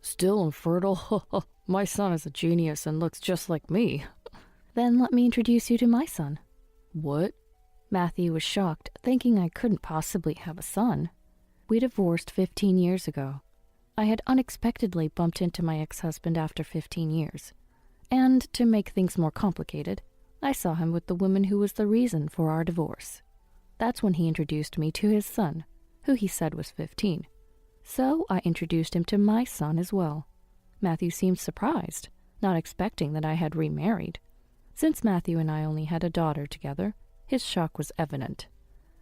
Still infertile? My son is a genius and looks just like me. Then let me introduce you to my son. What? Matthew was shocked, thinking I couldn't possibly have a son. We divorced 15 years ago. I had unexpectedly bumped into my ex-husband after 15 years. And to make things more complicated, I saw him with the woman who was the reason for our divorce. That's when he introduced me to his son, who he said was 15. So I introduced him to my son as well. Matthew seemed surprised, not expecting that I had remarried. Since Matthew and I only had a daughter together, his shock was evident.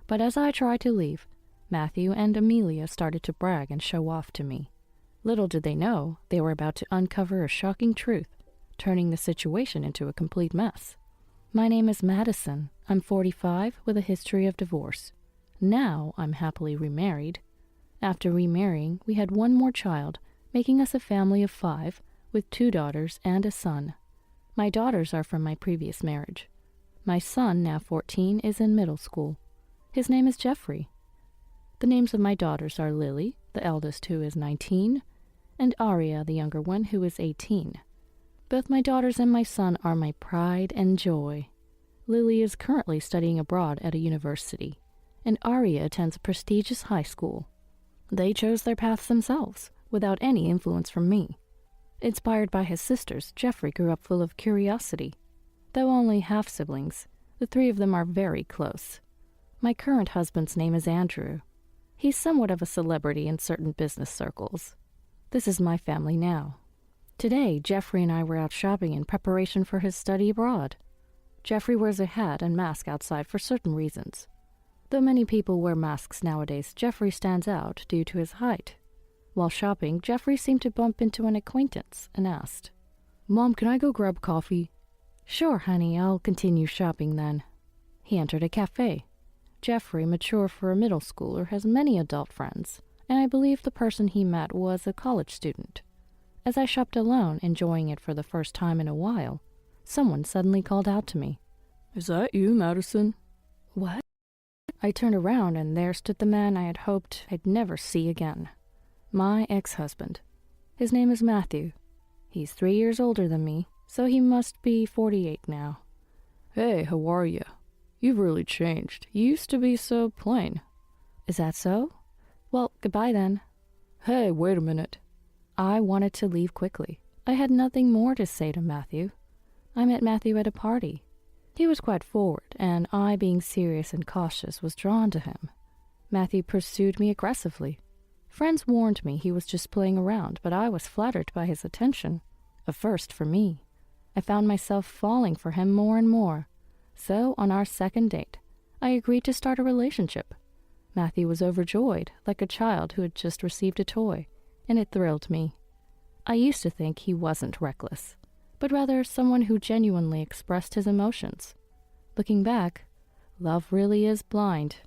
But as I tried to leave, Matthew and Amelia started to brag and show off to me. Little did they know they were about to uncover a shocking truth, turning the situation into a complete mess. My name is Madison. I'm 45 with a history of divorce. Now I'm happily remarried. After remarrying, we had one more child, making us a family of 5 with 2 daughters and a son. My daughters are from my previous marriage. My son, now 14, is in middle school. His name is Jeffrey. The names of my daughters are Lily, the eldest, who is 19, and Aria, the younger one, who is 18. Both my daughters and my son are my pride and joy. Lily is currently studying abroad at a university, and Aria attends a prestigious high school. They chose their paths themselves, without any influence from me. Inspired by his sisters, Jeffrey grew up full of curiosity. Though only half-siblings, the 3 of them are very close. My current husband's name is Andrew. He's somewhat of a celebrity in certain business circles. This is my family now. Today, Jeffrey and I were out shopping in preparation for his study abroad. Jeffrey wears a hat and mask outside for certain reasons. Though many people wear masks nowadays, Jeffrey stands out due to his height. While shopping, Jeffrey seemed to bump into an acquaintance and asked, "Mom, can I go grab coffee?" "Sure, honey, I'll continue shopping then." He entered a cafe. Jeffrey, mature for a middle schooler, has many adult friends, and I believe the person he met was a college student. As I shopped alone, enjoying it for the first time in a while, someone suddenly called out to me. "Is that you, Madison?" "What?" I turned around, and there stood the man I had hoped I'd never see again. My ex-husband. His name is Matthew. He's 3 years older than me, so he must be 48 now. "Hey, how are you? You've really changed. You used to be so plain." "Is that so? Well, goodbye then." "Hey, wait a minute." I wanted to leave quickly. I had nothing more to say to Matthew. I met Matthew at a party. He was quite forward, and I, being serious and cautious, was drawn to him. Matthew pursued me aggressively. Friends warned me he was just playing around, but I was flattered by his attention, a first for me. I found myself falling for him more and more. So, on our second date, I agreed to start a relationship. Matthew was overjoyed, like a child who had just received a toy, and it thrilled me. I used to think he wasn't reckless, but rather someone who genuinely expressed his emotions. Looking back, love really is blind.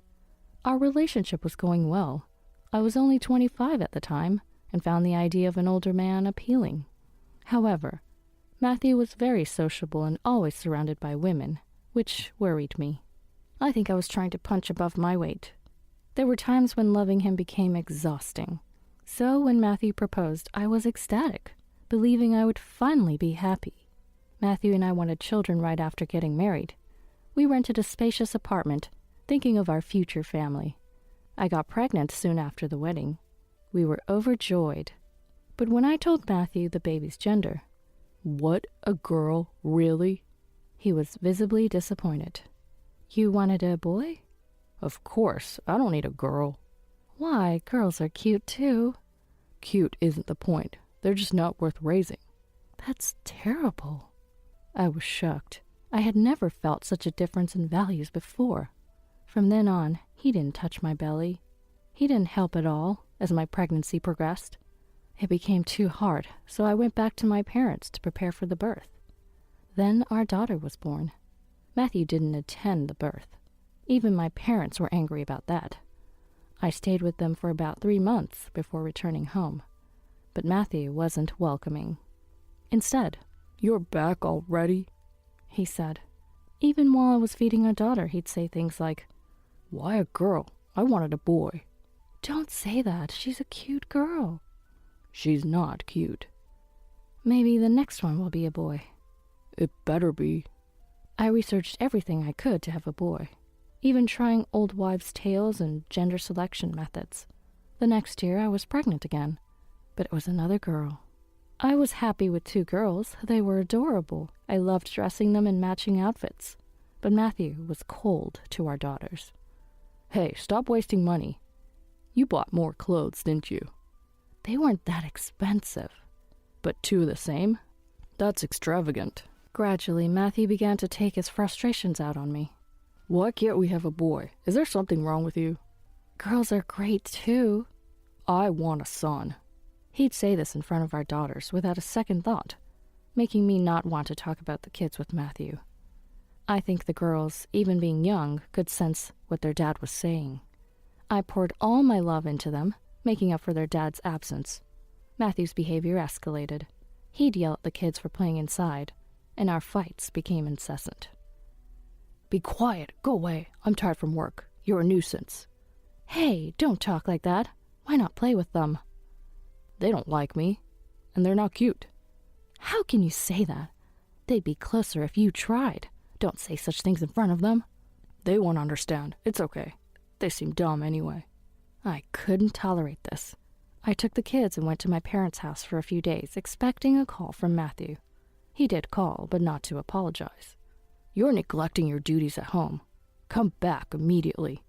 Our relationship was going well. I was only 25 at the time, and found the idea of an older man appealing. However, Matthew was very sociable and always surrounded by women, which worried me. I think I was trying to punch above my weight. There were times when loving him became exhausting. So when Matthew proposed, I was ecstatic, believing I would finally be happy. Matthew and I wanted children right after getting married. We rented a spacious apartment, thinking of our future family. I got pregnant soon after the wedding. We were overjoyed. But when I told Matthew the baby's gender, "What, a girl? Really?" he was visibly disappointed. "You wanted a boy?" "Of course, I don't need a girl." "Why, girls are cute too." "Cute isn't the point. They're just not worth raising." "That's terrible." I was shocked. I had never felt such a difference in values before. From then on, he didn't touch my belly. He didn't help at all as my pregnancy progressed. It became too hard, so I went back to my parents to prepare for the birth. Then our daughter was born. Matthew didn't attend the birth. Even my parents were angry about that. I stayed with them for about 3 months before returning home. But Matthew wasn't welcoming. Instead, "You're back already?" he said. Even while I was feeding our daughter, he'd say things like, "Why a girl? I wanted a boy." "Don't say that. She's a cute girl." She's not cute. Maybe the next one will be a boy. It better be. I researched everything I could to have a boy, even trying old wives' tales and gender selection methods. The next year I was pregnant again, but it was another girl. I was happy with 2 girls. They were adorable. I loved dressing them in matching outfits. But Matthew was cold to our daughters. Hey, stop wasting money. You bought more clothes, didn't you? They weren't that expensive. But 2 of the same? That's extravagant. Gradually, Matthew began to take his frustrations out on me. Why can't we have a boy? Is there something wrong with you? Girls are great too. I want a son. He'd say this in front of our daughters without a second thought, making me not want to talk about the kids with Matthew. I think the girls, even being young, could sense what their dad was saying. I poured all my love into them, making up for their dad's absence. Matthew's behavior escalated. He'd yell at the kids for playing inside, and our fights became incessant. Be quiet. Go away. I'm tired from work. You're a nuisance. Hey, don't talk like that. Why not play with them? They don't like me, and they're not cute. How can you say that? They'd be closer if you tried. Don't say such things in front of them. They won't understand. It's okay. They seem dumb anyway. I couldn't tolerate this. I took the kids and went to my parents' house for a few days, expecting a call from Matthew. He did call, but not to apologize. You're neglecting your duties at home. Come back immediately.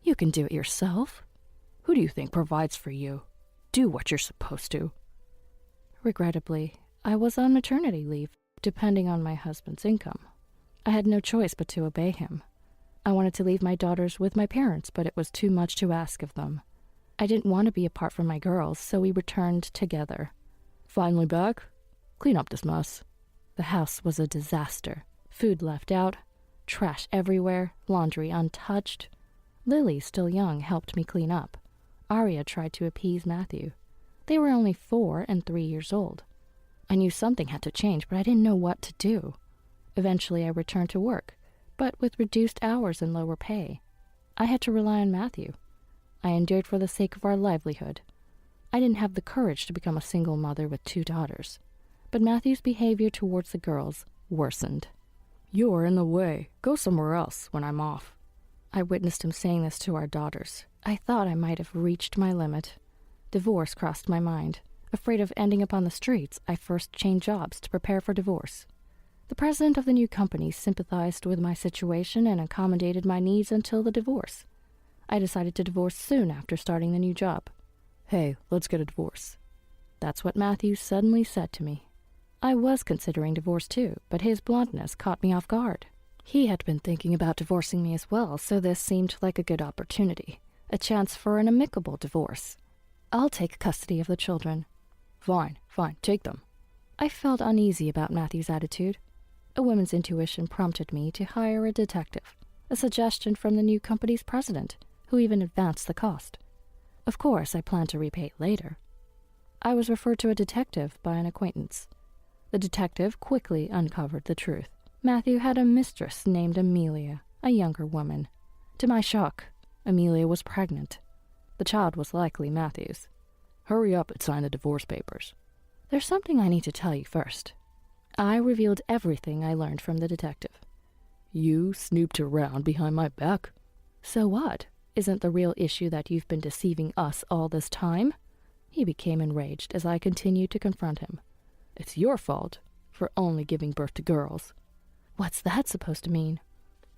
You can do it yourself. Who do you think provides for you? Do what you're supposed to. Regrettably, I was on maternity leave, depending on my husband's income. I had no choice but to obey him. I wanted to leave my daughters with my parents, but it was too much to ask of them. I didn't want to be apart from my girls, so we returned together. Finally back? Clean up this mess. The house was a disaster. Food left out, trash everywhere, laundry untouched. Lily, still young, helped me clean up. Arya tried to appease Matthew. They were only 4 and 3 years old. I knew something had to change, but I didn't know what to do. Eventually, I returned to work, but with reduced hours and lower pay. I had to rely on Matthew. I endured for the sake of our livelihood. I didn't have the courage to become a single mother with 2 daughters, but Matthew's behavior towards the girls worsened. You're in the way. Go somewhere else when I'm off. I witnessed him saying this to our daughters. I thought I might have reached my limit. Divorce crossed my mind. Afraid of ending up on the streets, I first changed jobs to prepare for divorce. The president of the new company sympathized with my situation and accommodated my needs until the divorce. I decided to divorce soon after starting the new job. Hey, let's get a divorce. That's what Matthew suddenly said to me. I was considering divorce too, but his bluntness caught me off guard. He had been thinking about divorcing me as well, so this seemed like a good opportunity, a chance for an amicable divorce. I'll take custody of the children. Fine, take them. I felt uneasy about Matthew's attitude. A woman's intuition prompted me to hire a detective, a suggestion from the new company's president, who even advanced the cost. Of course, I planned to repay it later. I was referred to a detective by an acquaintance. The detective quickly uncovered the truth. Matthew had a mistress named Amelia, a younger woman. To my shock, Amelia was pregnant. The child was likely Matthew's. Hurry up and sign the divorce papers. There's something I need to tell you first. I revealed everything I learned from the detective. You snooped around behind my back? So what? Isn't the real issue that you've been deceiving us all this time? He became enraged as I continued to confront him. It's your fault for only giving birth to girls. What's that supposed to mean?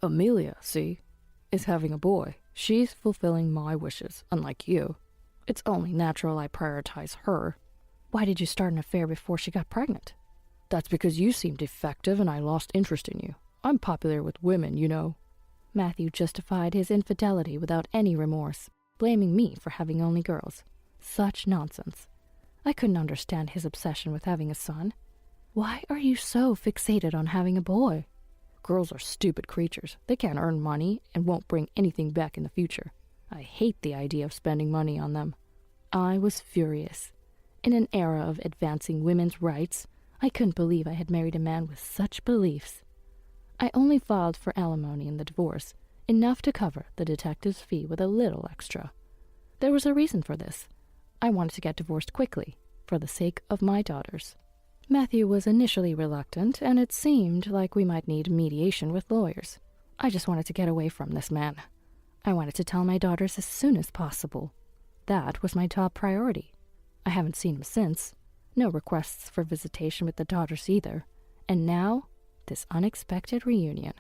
Amelia, see, is having a boy. She's fulfilling my wishes, unlike you. It's only natural I prioritize her. Why did you start an affair before she got pregnant? That's because you seemed defective and I lost interest in you. I'm popular with women, you know. Matthew justified his infidelity without any remorse, blaming me for having only girls. Such nonsense. I couldn't understand his obsession with having a son. Why are you so fixated on having a boy? Girls are stupid creatures. They can't earn money and won't bring anything back in the future. I hate the idea of spending money on them. I was furious. In an era of advancing women's rights, I couldn't believe I had married a man with such beliefs. I only filed for alimony in the divorce, enough to cover the detective's fee with a little extra. There was a reason for this. I wanted to get divorced quickly. for the sake of my daughters. Matthew was initially reluctant, and it seemed like we might need mediation with lawyers. I just wanted to get away from this man. I wanted to tell my daughters as soon as possible. That was my top priority. I haven't seen him since. No requests for visitation with the daughters either. And now, this unexpected reunion.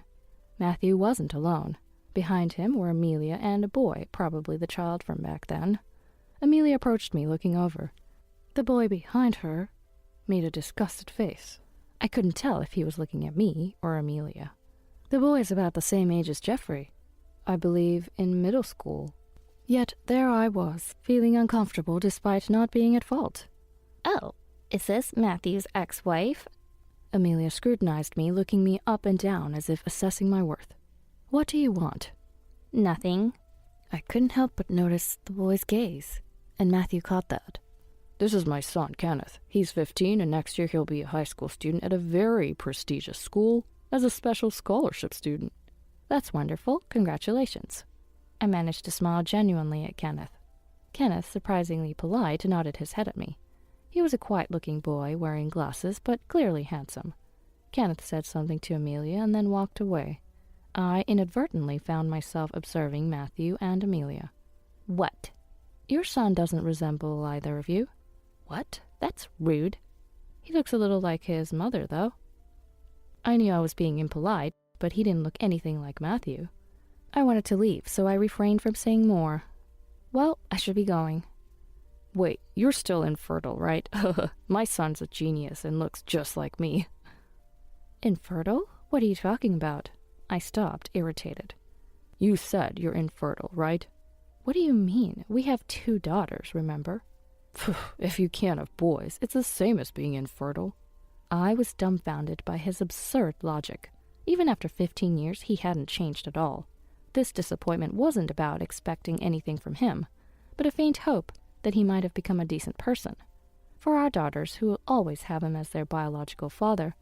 Matthew wasn't alone. Behind him were Amelia and a boy, probably the child from back then. Amelia approached me, looking over. The boy behind her made a disgusted face. I couldn't tell if he was looking at me or Amelia. The boy is about the same age as Jeffrey. I believe in middle school. Yet there I was, feeling uncomfortable despite not being at fault. Oh, is this Matthew's ex-wife? Amelia scrutinized me, looking me up and down as if assessing my worth. What do you want? Nothing. I couldn't help but notice the boy's gaze, and Matthew caught that. This is my son, Kenneth. He's 15, and next year he'll be a high school student at a very prestigious school as a special scholarship student. That's wonderful. Congratulations. I managed to smile genuinely at Kenneth. Kenneth, surprisingly polite, nodded his head at me. He was a quiet-looking boy, wearing glasses, but clearly handsome. Kenneth said something to Amelia and then walked away. I inadvertently found myself observing Matthew and Amelia. What? Your son doesn't resemble either of you. What? That's rude. He looks a little like his mother, though. I knew I was being impolite, but he didn't look anything like Matthew. I wanted to leave, so I refrained from saying more. Well, I should be going. Wait, you're still infertile, right? My son's a genius and looks just like me. Infertile? What are you talking about? I stopped, irritated. You said you're infertile, right? What do you mean? We have 2 daughters, remember? If you can't have boys, it's the same as being infertile. I was dumbfounded by his absurd logic. Even after 15 years, he hadn't changed at all. This disappointment wasn't about expecting anything from him, but a faint hope that he might have become a decent person. For our daughters, who will always have him as their biological father,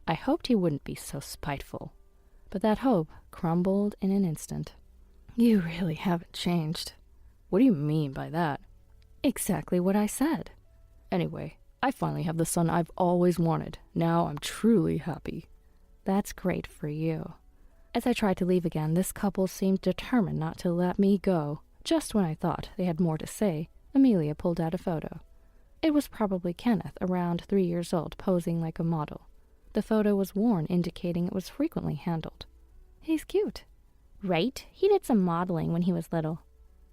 I hoped he wouldn't be so spiteful. But that hope crumbled in an instant. You really haven't changed. What do you mean by that? Exactly what I said. Anyway, I finally have the son I've always wanted. Now I'm truly happy. That's great for you. As I tried to leave again, this couple seemed determined not to let me go. Just when I thought they had more to say, Amelia pulled out a photo. It was probably Kenneth, around 3 years old, posing like a model. The photo was worn, indicating it was frequently handled. He's cute. Right? He did some modeling when he was little.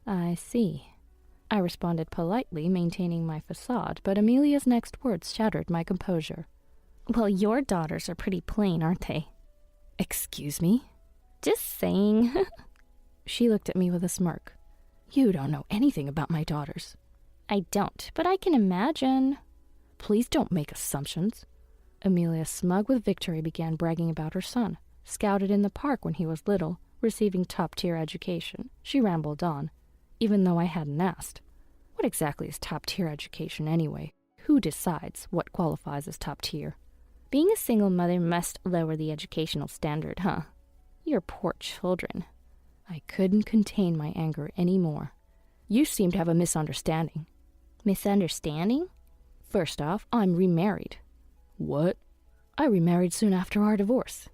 I see. I responded politely, maintaining my facade, but Amelia's next words shattered my composure. Well, your daughters are pretty plain, aren't they? Excuse me? Just saying. She looked at me with a smirk. You don't know anything about my daughters. I don't, but I can imagine. Please don't make assumptions. Amelia, smug with victory, began bragging about her son. Scouted in the park when he was little, receiving top-tier education. She rambled on, even though I hadn't asked. What exactly is top-tier education anyway? Who decides what qualifies as top-tier? Being a single mother must lower the educational standard, huh? Your poor children. I couldn't contain my anger anymore. You seem to have a misunderstanding. Misunderstanding? First off, I'm remarried. What? I remarried soon after our divorce.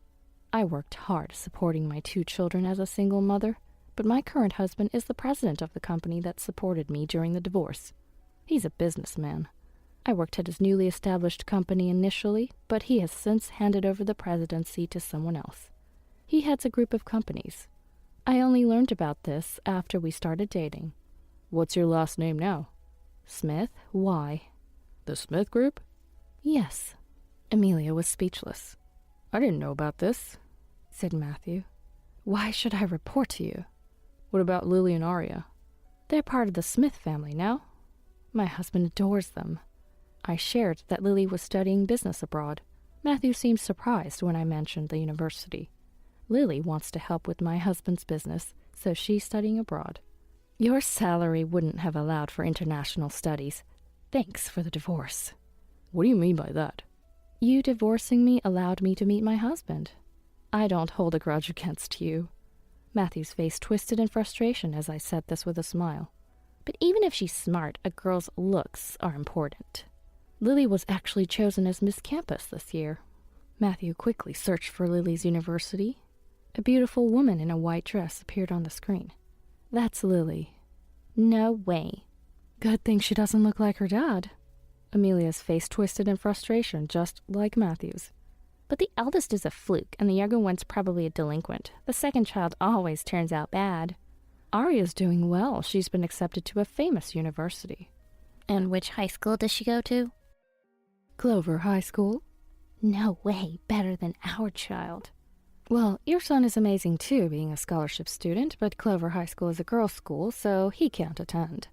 I worked hard supporting my 2 children as a single mother, but my current husband is the president of the company that supported me during the divorce. He's a businessman. I worked at his newly established company initially, but he has since handed over the presidency to someone else. He heads a group of companies. I only learned about this after we started dating. What's your last name now? Smith. Why? The Smith Group? Yes. Amelia was speechless. I didn't know about this, said Matthew. Why should I report to you? What about Lily and Aria? They're part of the Smith family now. My husband adores them. I shared that Lily was studying business abroad. Matthew seemed surprised when I mentioned the university. Lily wants to help with my husband's business, so she's studying abroad. Your salary wouldn't have allowed for international studies. Thanks for the divorce. What do you mean by that? You divorcing me allowed me to meet my husband. I don't hold a grudge against you. Matthew's face twisted in frustration as I said this with a smile. But even if she's smart, a girl's looks are important. Lily was actually chosen as Miss Campus this year. Matthew quickly searched for Lily's university. A beautiful woman in a white dress appeared on the screen. That's Lily. No way. Good thing she doesn't look like her dad. Amelia's face twisted in frustration, just like Matthew's. But the eldest is a fluke, and the younger one's probably a delinquent. The second child always turns out bad. Aria's doing well. She's been accepted to a famous university. And which high school does she go to? Clover High School. No way. Better than our child. Well, your son is amazing too, being a scholarship student, but Clover High School is a girls' school, so he can't attend.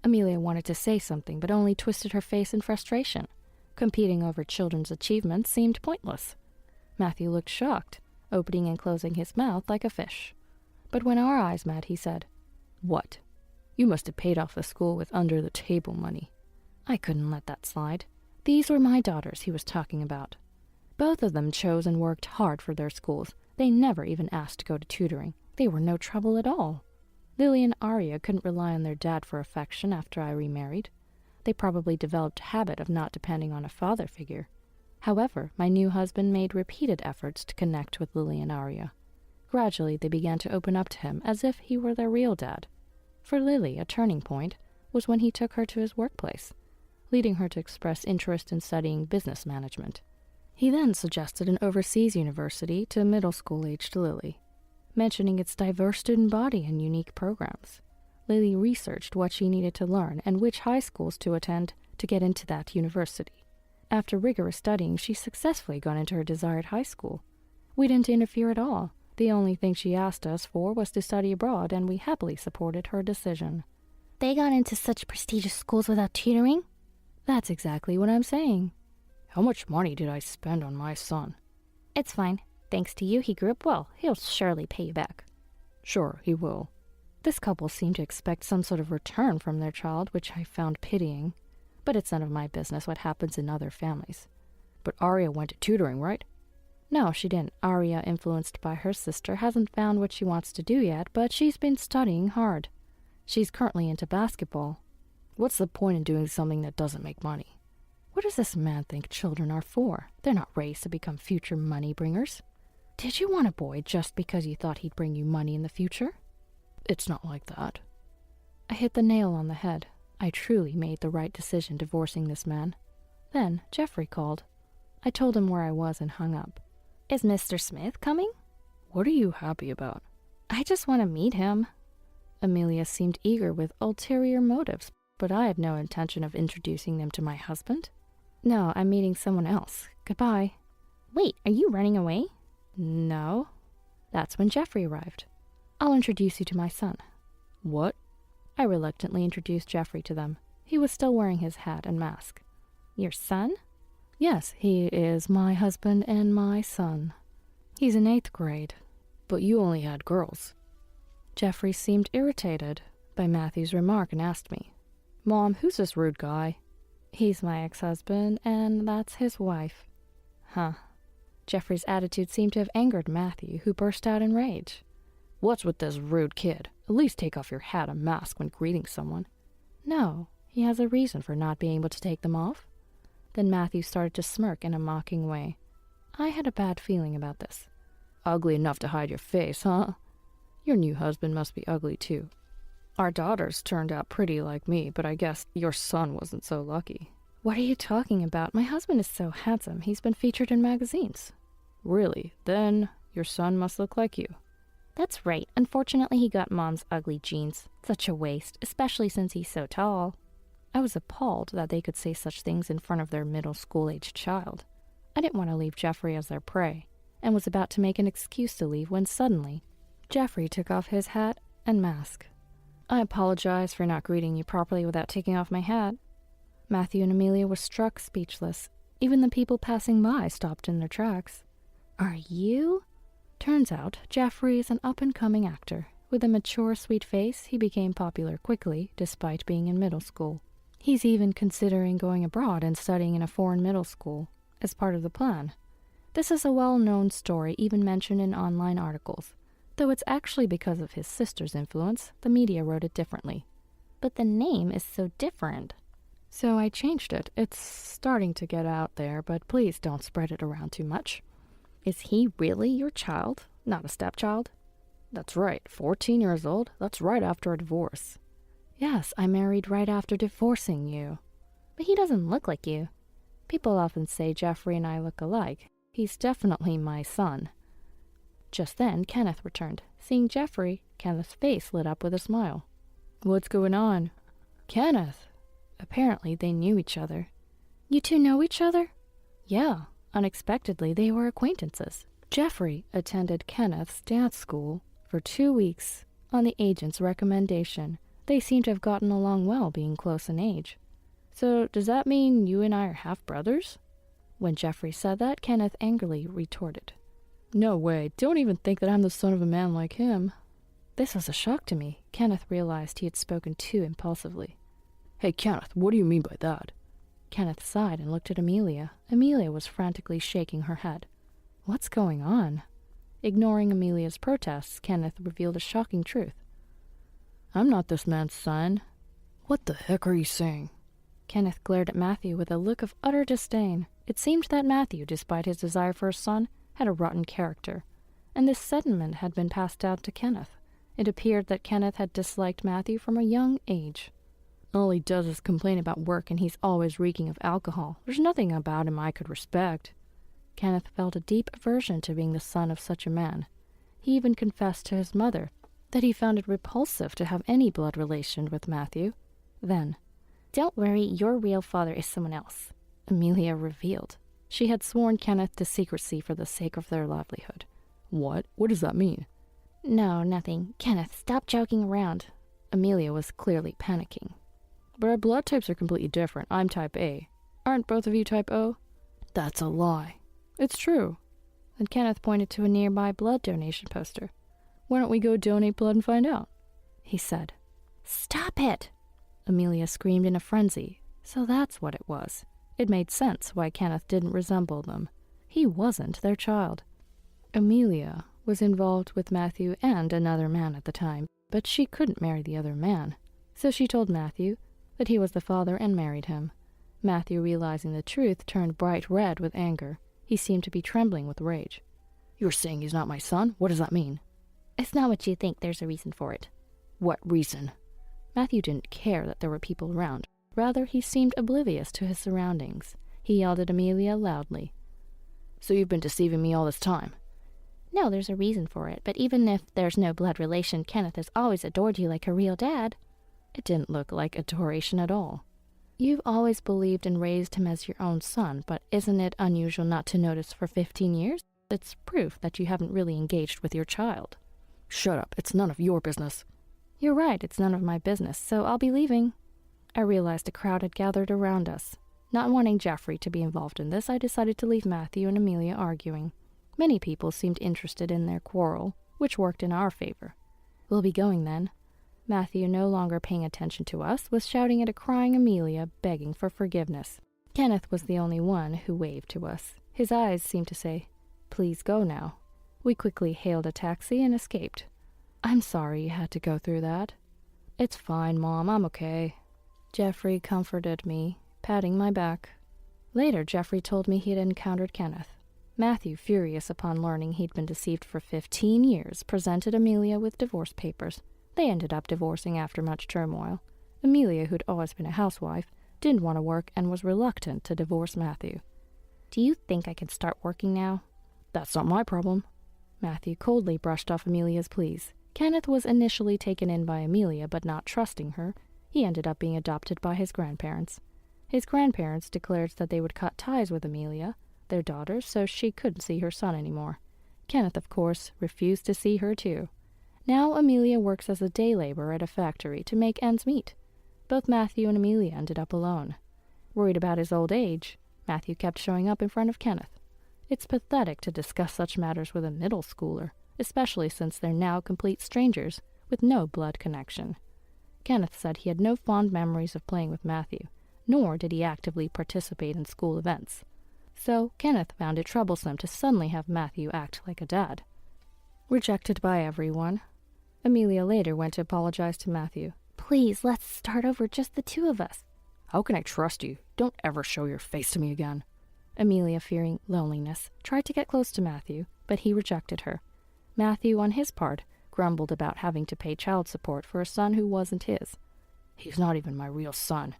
Amelia wanted to say something, but only twisted her face in frustration. Competing over children's achievements seemed pointless. Matthew looked shocked, opening and closing his mouth like a fish. But when our eyes met, he said, "What? You must have paid off the school with under-the-table money." I couldn't let that slide. These were my daughters he was talking about. Both of them chose and worked hard for their schools. They never even asked to go to tutoring. They were no trouble at all. Lily and Aria couldn't rely on their dad for affection after I remarried. They probably developed a habit of not depending on a father figure. However, my new husband made repeated efforts to connect with Lily and Aria. Gradually, they began to open up to him as if he were their real dad. For Lily, a turning point was when he took her to his workplace, leading her to express interest in studying business management. He then suggested an overseas university to middle school-aged Lily, mentioning its diverse student body and unique programs. Lily researched what she needed to learn and which high schools to attend to get into that university. After rigorous studying, she successfully got into her desired high school. We didn't interfere at all. The only thing she asked us for was to study abroad, and we happily supported her decision. They got into such prestigious schools without tutoring? That's exactly what I'm saying. How much money did I spend on my son? It's fine. Thanks to you, he grew up well. He'll surely pay you back. Sure, he will. This couple seemed to expect some sort of return from their child, which I found pitying. But it's none of my business what happens in other families. But Aria went to tutoring, right? No, she didn't. Aria, influenced by her sister, hasn't found what she wants to do yet, but she's been studying hard. She's currently into basketball. What's the point in doing something that doesn't make money? What does this man think children are for? They're not raised to become future money bringers. Did you want a boy just because you thought he'd bring you money in the future? It's not like that. I hit the nail on the head. I truly made the right decision divorcing this man. Then Jeffrey called. I told him where I was and hung up. Is Mr. Smith coming? What are you happy about? I just want to meet him. Amelia seemed eager with ulterior motives, but I had no intention of introducing them to my husband. No, I'm meeting someone else. Goodbye. Wait, are you running away? No. That's when Jeffrey arrived. I'll introduce you to my son. What? I reluctantly introduced Jeffrey to them. He was still wearing his hat and mask. Your son? Yes, he is my husband and my son. He's in 8th grade. But you only had girls. Jeffrey seemed irritated by Matthew's remark and asked me, "Mom, who's this rude guy?" He's my ex-husband, and that's his wife. Huh. Jeffrey's attitude seemed to have angered Matthew, who burst out in rage. What's with this rude kid? At least take off your hat and mask when greeting someone. No, he has a reason for not being able to take them off. Then Matthew started to smirk in a mocking way. I had a bad feeling about this. Ugly enough to hide your face, huh? Your new husband must be ugly too. Our daughters turned out pretty like me, but I guess your son wasn't so lucky. What are you talking about? My husband is so handsome. He's been featured in magazines. Really? Then your son must look like you. That's right. Unfortunately, he got Mom's ugly genes. Such a waste, especially since he's so tall. I was appalled that they could say such things in front of their middle school-aged child. I didn't want to leave Jeffrey as their prey, and was about to make an excuse to leave when suddenly Jeffrey took off his hat and mask. I apologize for not greeting you properly without taking off my hat. Matthew and Amelia were struck speechless. Even the people passing by stopped in their tracks. Are you? Turns out, Jeffrey is an up-and-coming actor. With a mature, sweet face, he became popular quickly, despite being in middle school. He's even considering going abroad and studying in a foreign middle school, as part of the plan. This is a well-known story, even mentioned in online articles. Though it's actually because of his sister's influence, the media wrote it differently. But the name is so different. So I changed it. It's starting to get out there, but please don't spread it around too much. Is he really your child, not a stepchild? That's right, 14 years old. That's right after a divorce. Yes, I married right after divorcing you. But he doesn't look like you. People often say Jeffrey and I look alike. He's definitely my son. Just then, Kenneth returned. Seeing Jeffrey, Kenneth's face lit up with a smile. What's going on? Kenneth. Apparently, they knew each other. You two know each other? Yeah, unexpectedly, they were acquaintances. Jeffrey attended Kenneth's dance school for 2 weeks on the agent's recommendation. They seem to have gotten along well, being close in age. So, does that mean you and I are half-brothers? When Jeffrey said that, Kenneth angrily retorted. No way, don't even think that I'm the son of a man like him. This was a shock to me. Kenneth realized he had spoken too impulsively. Hey, Kenneth, what do you mean by that? Kenneth sighed and looked at Amelia. Amelia was frantically shaking her head. What's going on? Ignoring Amelia's protests, Kenneth revealed a shocking truth. I'm not this man's son. What the heck are you saying? Kenneth glared at Matthew with a look of utter disdain. It seemed that Matthew, despite his desire for a son, had a rotten character, and this sentiment had been passed down to Kenneth. It appeared that Kenneth had disliked Matthew from a young age. All he does is complain about work, and he's always reeking of alcohol. There's nothing about him I could respect. Kenneth felt a deep aversion to being the son of such a man. He even confessed to his mother that he found it repulsive to have any blood relation with Matthew. Then, don't worry, your real father is someone else, Amelia revealed. She had sworn Kenneth to secrecy for the sake of their livelihood. What? What does that mean? No, nothing. Kenneth, stop joking around. Amelia was clearly panicking. But our blood types are completely different. I'm type A. Aren't both of you type O? That's a lie. It's true. Then Kenneth pointed to a nearby blood donation poster. Why don't we go donate blood and find out? He said. Stop it! Amelia screamed in a frenzy. So that's what it was. It made sense why Kenneth didn't resemble them. He wasn't their child. Amelia was involved with Matthew and another man at the time, but she couldn't marry the other man. So she told Matthew that he was the father and married him. Matthew, realizing the truth, turned bright red with anger. He seemed to be trembling with rage. You're saying he's not my son? What does that mean? It's not what you think. There's a reason for it. What reason? Matthew didn't care that there were people around. Rather, he seemed oblivious to his surroundings. He yelled at Amelia loudly. So you've been deceiving me all this time? No, there's a reason for it, but even if there's no blood relation, Kenneth has always adored you like a real dad. It didn't look like adoration at all. You've always believed and raised him as your own son, but isn't it unusual not to notice for 15 years? It's proof that you haven't really engaged with your child. Shut up, it's none of your business. You're right, it's none of my business, so I'll be leaving. I realized a crowd had gathered around us. Not wanting Jeffrey to be involved in this, I decided to leave Matthew and Amelia arguing. Many people seemed interested in their quarrel, which worked in our favor. We'll be going then. Matthew, no longer paying attention to us, was shouting at a crying Amelia, begging for forgiveness. Kenneth was the only one who waved to us. His eyes seemed to say, "Please go now." We quickly hailed a taxi and escaped. I'm sorry you had to go through that. It's fine, Mom, I'm okay. Jeffrey comforted me, patting my back. Later, Jeffrey told me he had encountered Kenneth. Matthew, furious upon learning he'd been deceived for 15 years, presented Amelia with divorce papers. They ended up divorcing after much turmoil. Amelia, who'd always been a housewife, didn't want to work and was reluctant to divorce Matthew. Do you think I can start working now? That's not my problem. Matthew coldly brushed off Amelia's pleas. Kenneth was initially taken in by Amelia, but not trusting her, he ended up being adopted by his grandparents. His grandparents declared that they would cut ties with Amelia, their daughter, so she couldn't see her son anymore. Kenneth, of course, refused to see her too. Now Amelia works as a day laborer at a factory to make ends meet. Both Matthew and Amelia ended up alone. Worried about his old age, Matthew kept showing up in front of Kenneth. It's pathetic to discuss such matters with a middle schooler, especially since they're now complete strangers with no blood connection. Kenneth said he had no fond memories of playing with Matthew, nor did he actively participate in school events. So Kenneth found it troublesome to suddenly have Matthew act like a dad. Rejected by everyone, Amelia later went to apologize to Matthew. Please, let's start over, just the two of us. How can I trust you? Don't ever show your face to me again. Amelia, fearing loneliness, tried to get close to Matthew, but he rejected her. Matthew, on his part, grumbled about having to pay child support for a son who wasn't his. He's not even my real son,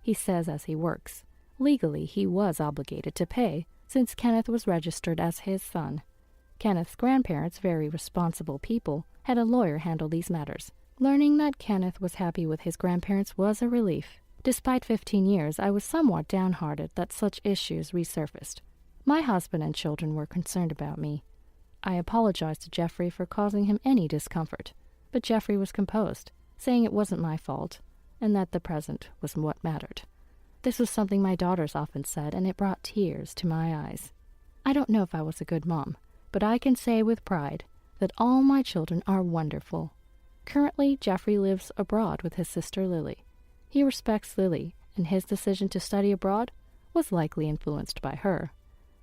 he says as he works. Legally, he was obligated to pay, since Kenneth was registered as his son. Kenneth's grandparents, very responsible people, had a lawyer handle these matters. Learning that Kenneth was happy with his grandparents was a relief. Despite 15 years, I was somewhat downhearted that such issues resurfaced. My husband and children were concerned about me. I apologized to Jeffrey for causing him any discomfort, but Jeffrey was composed, saying it wasn't my fault, and that the present was what mattered. This was something my daughters often said, and it brought tears to my eyes. I don't know if I was a good mom, but I can say with pride that all my children are wonderful. Currently, Jeffrey lives abroad with his sister Lily. He respects Lily, and his decision to study abroad was likely influenced by her.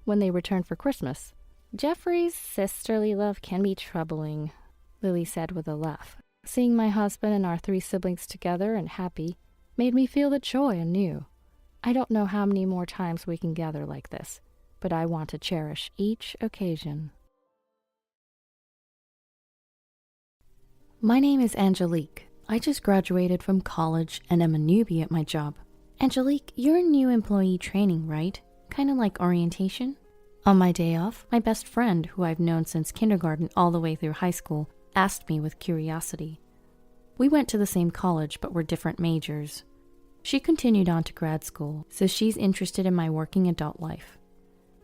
When they returned for Christmas, "Jeffrey's sisterly love can be troubling," Lily said with a laugh. Seeing my husband and our 3 siblings together and happy made me feel the joy anew. I don't know how many more times we can gather like this, but I want to cherish each occasion. My name is Angelique. I just graduated from college and am a newbie at my job. Angelique, you're new employee training, right? Kind of like orientation? On my day off, my best friend, who I've known since kindergarten all the way through high school, asked me with curiosity. We went to the same college, but were different majors. She continued on to grad school, so she's interested in my working adult life.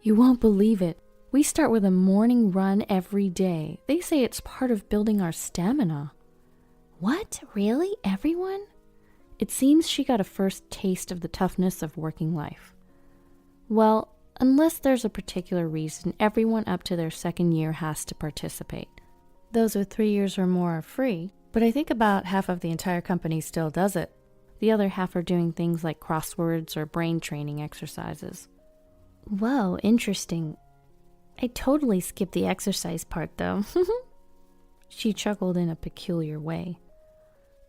You won't believe it. We start with a morning run every day. They say it's part of building our stamina. What? Really? Everyone? It seems she got a first taste of the toughness of working life. Well, unless there's a particular reason, everyone up to their second year has to participate. Those with 3 years or more are free, but I think about half of the entire company still does it. The other half are doing things like crosswords or brain training exercises. Whoa, interesting. I totally skipped the exercise part, though. She chuckled in a peculiar way.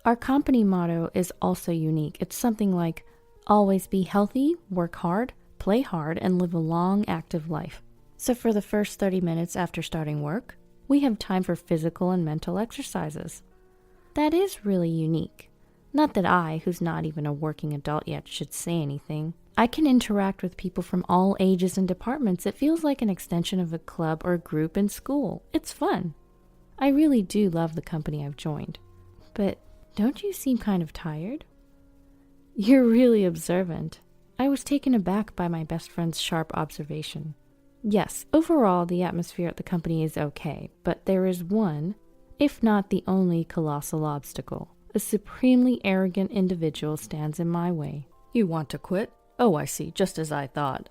Our company motto is also unique. It's something like, always be healthy, work hard, play hard, and live a long, active life. So for the first 30 minutes after starting work, we have time for physical and mental exercises. That is really unique. Not that I, who's not even a working adult yet, should say anything. I can interact with people from all ages and departments. It feels like an extension of a club or group in school. It's fun. I really do love the company I've joined. But don't you seem kind of tired? You're really observant. I was taken aback by my best friend's sharp observation. Yes, overall the atmosphere at the company is okay, but there is one, if not the only, colossal obstacle. A supremely arrogant individual stands in my way. You want to quit? Oh, I see, just as I thought.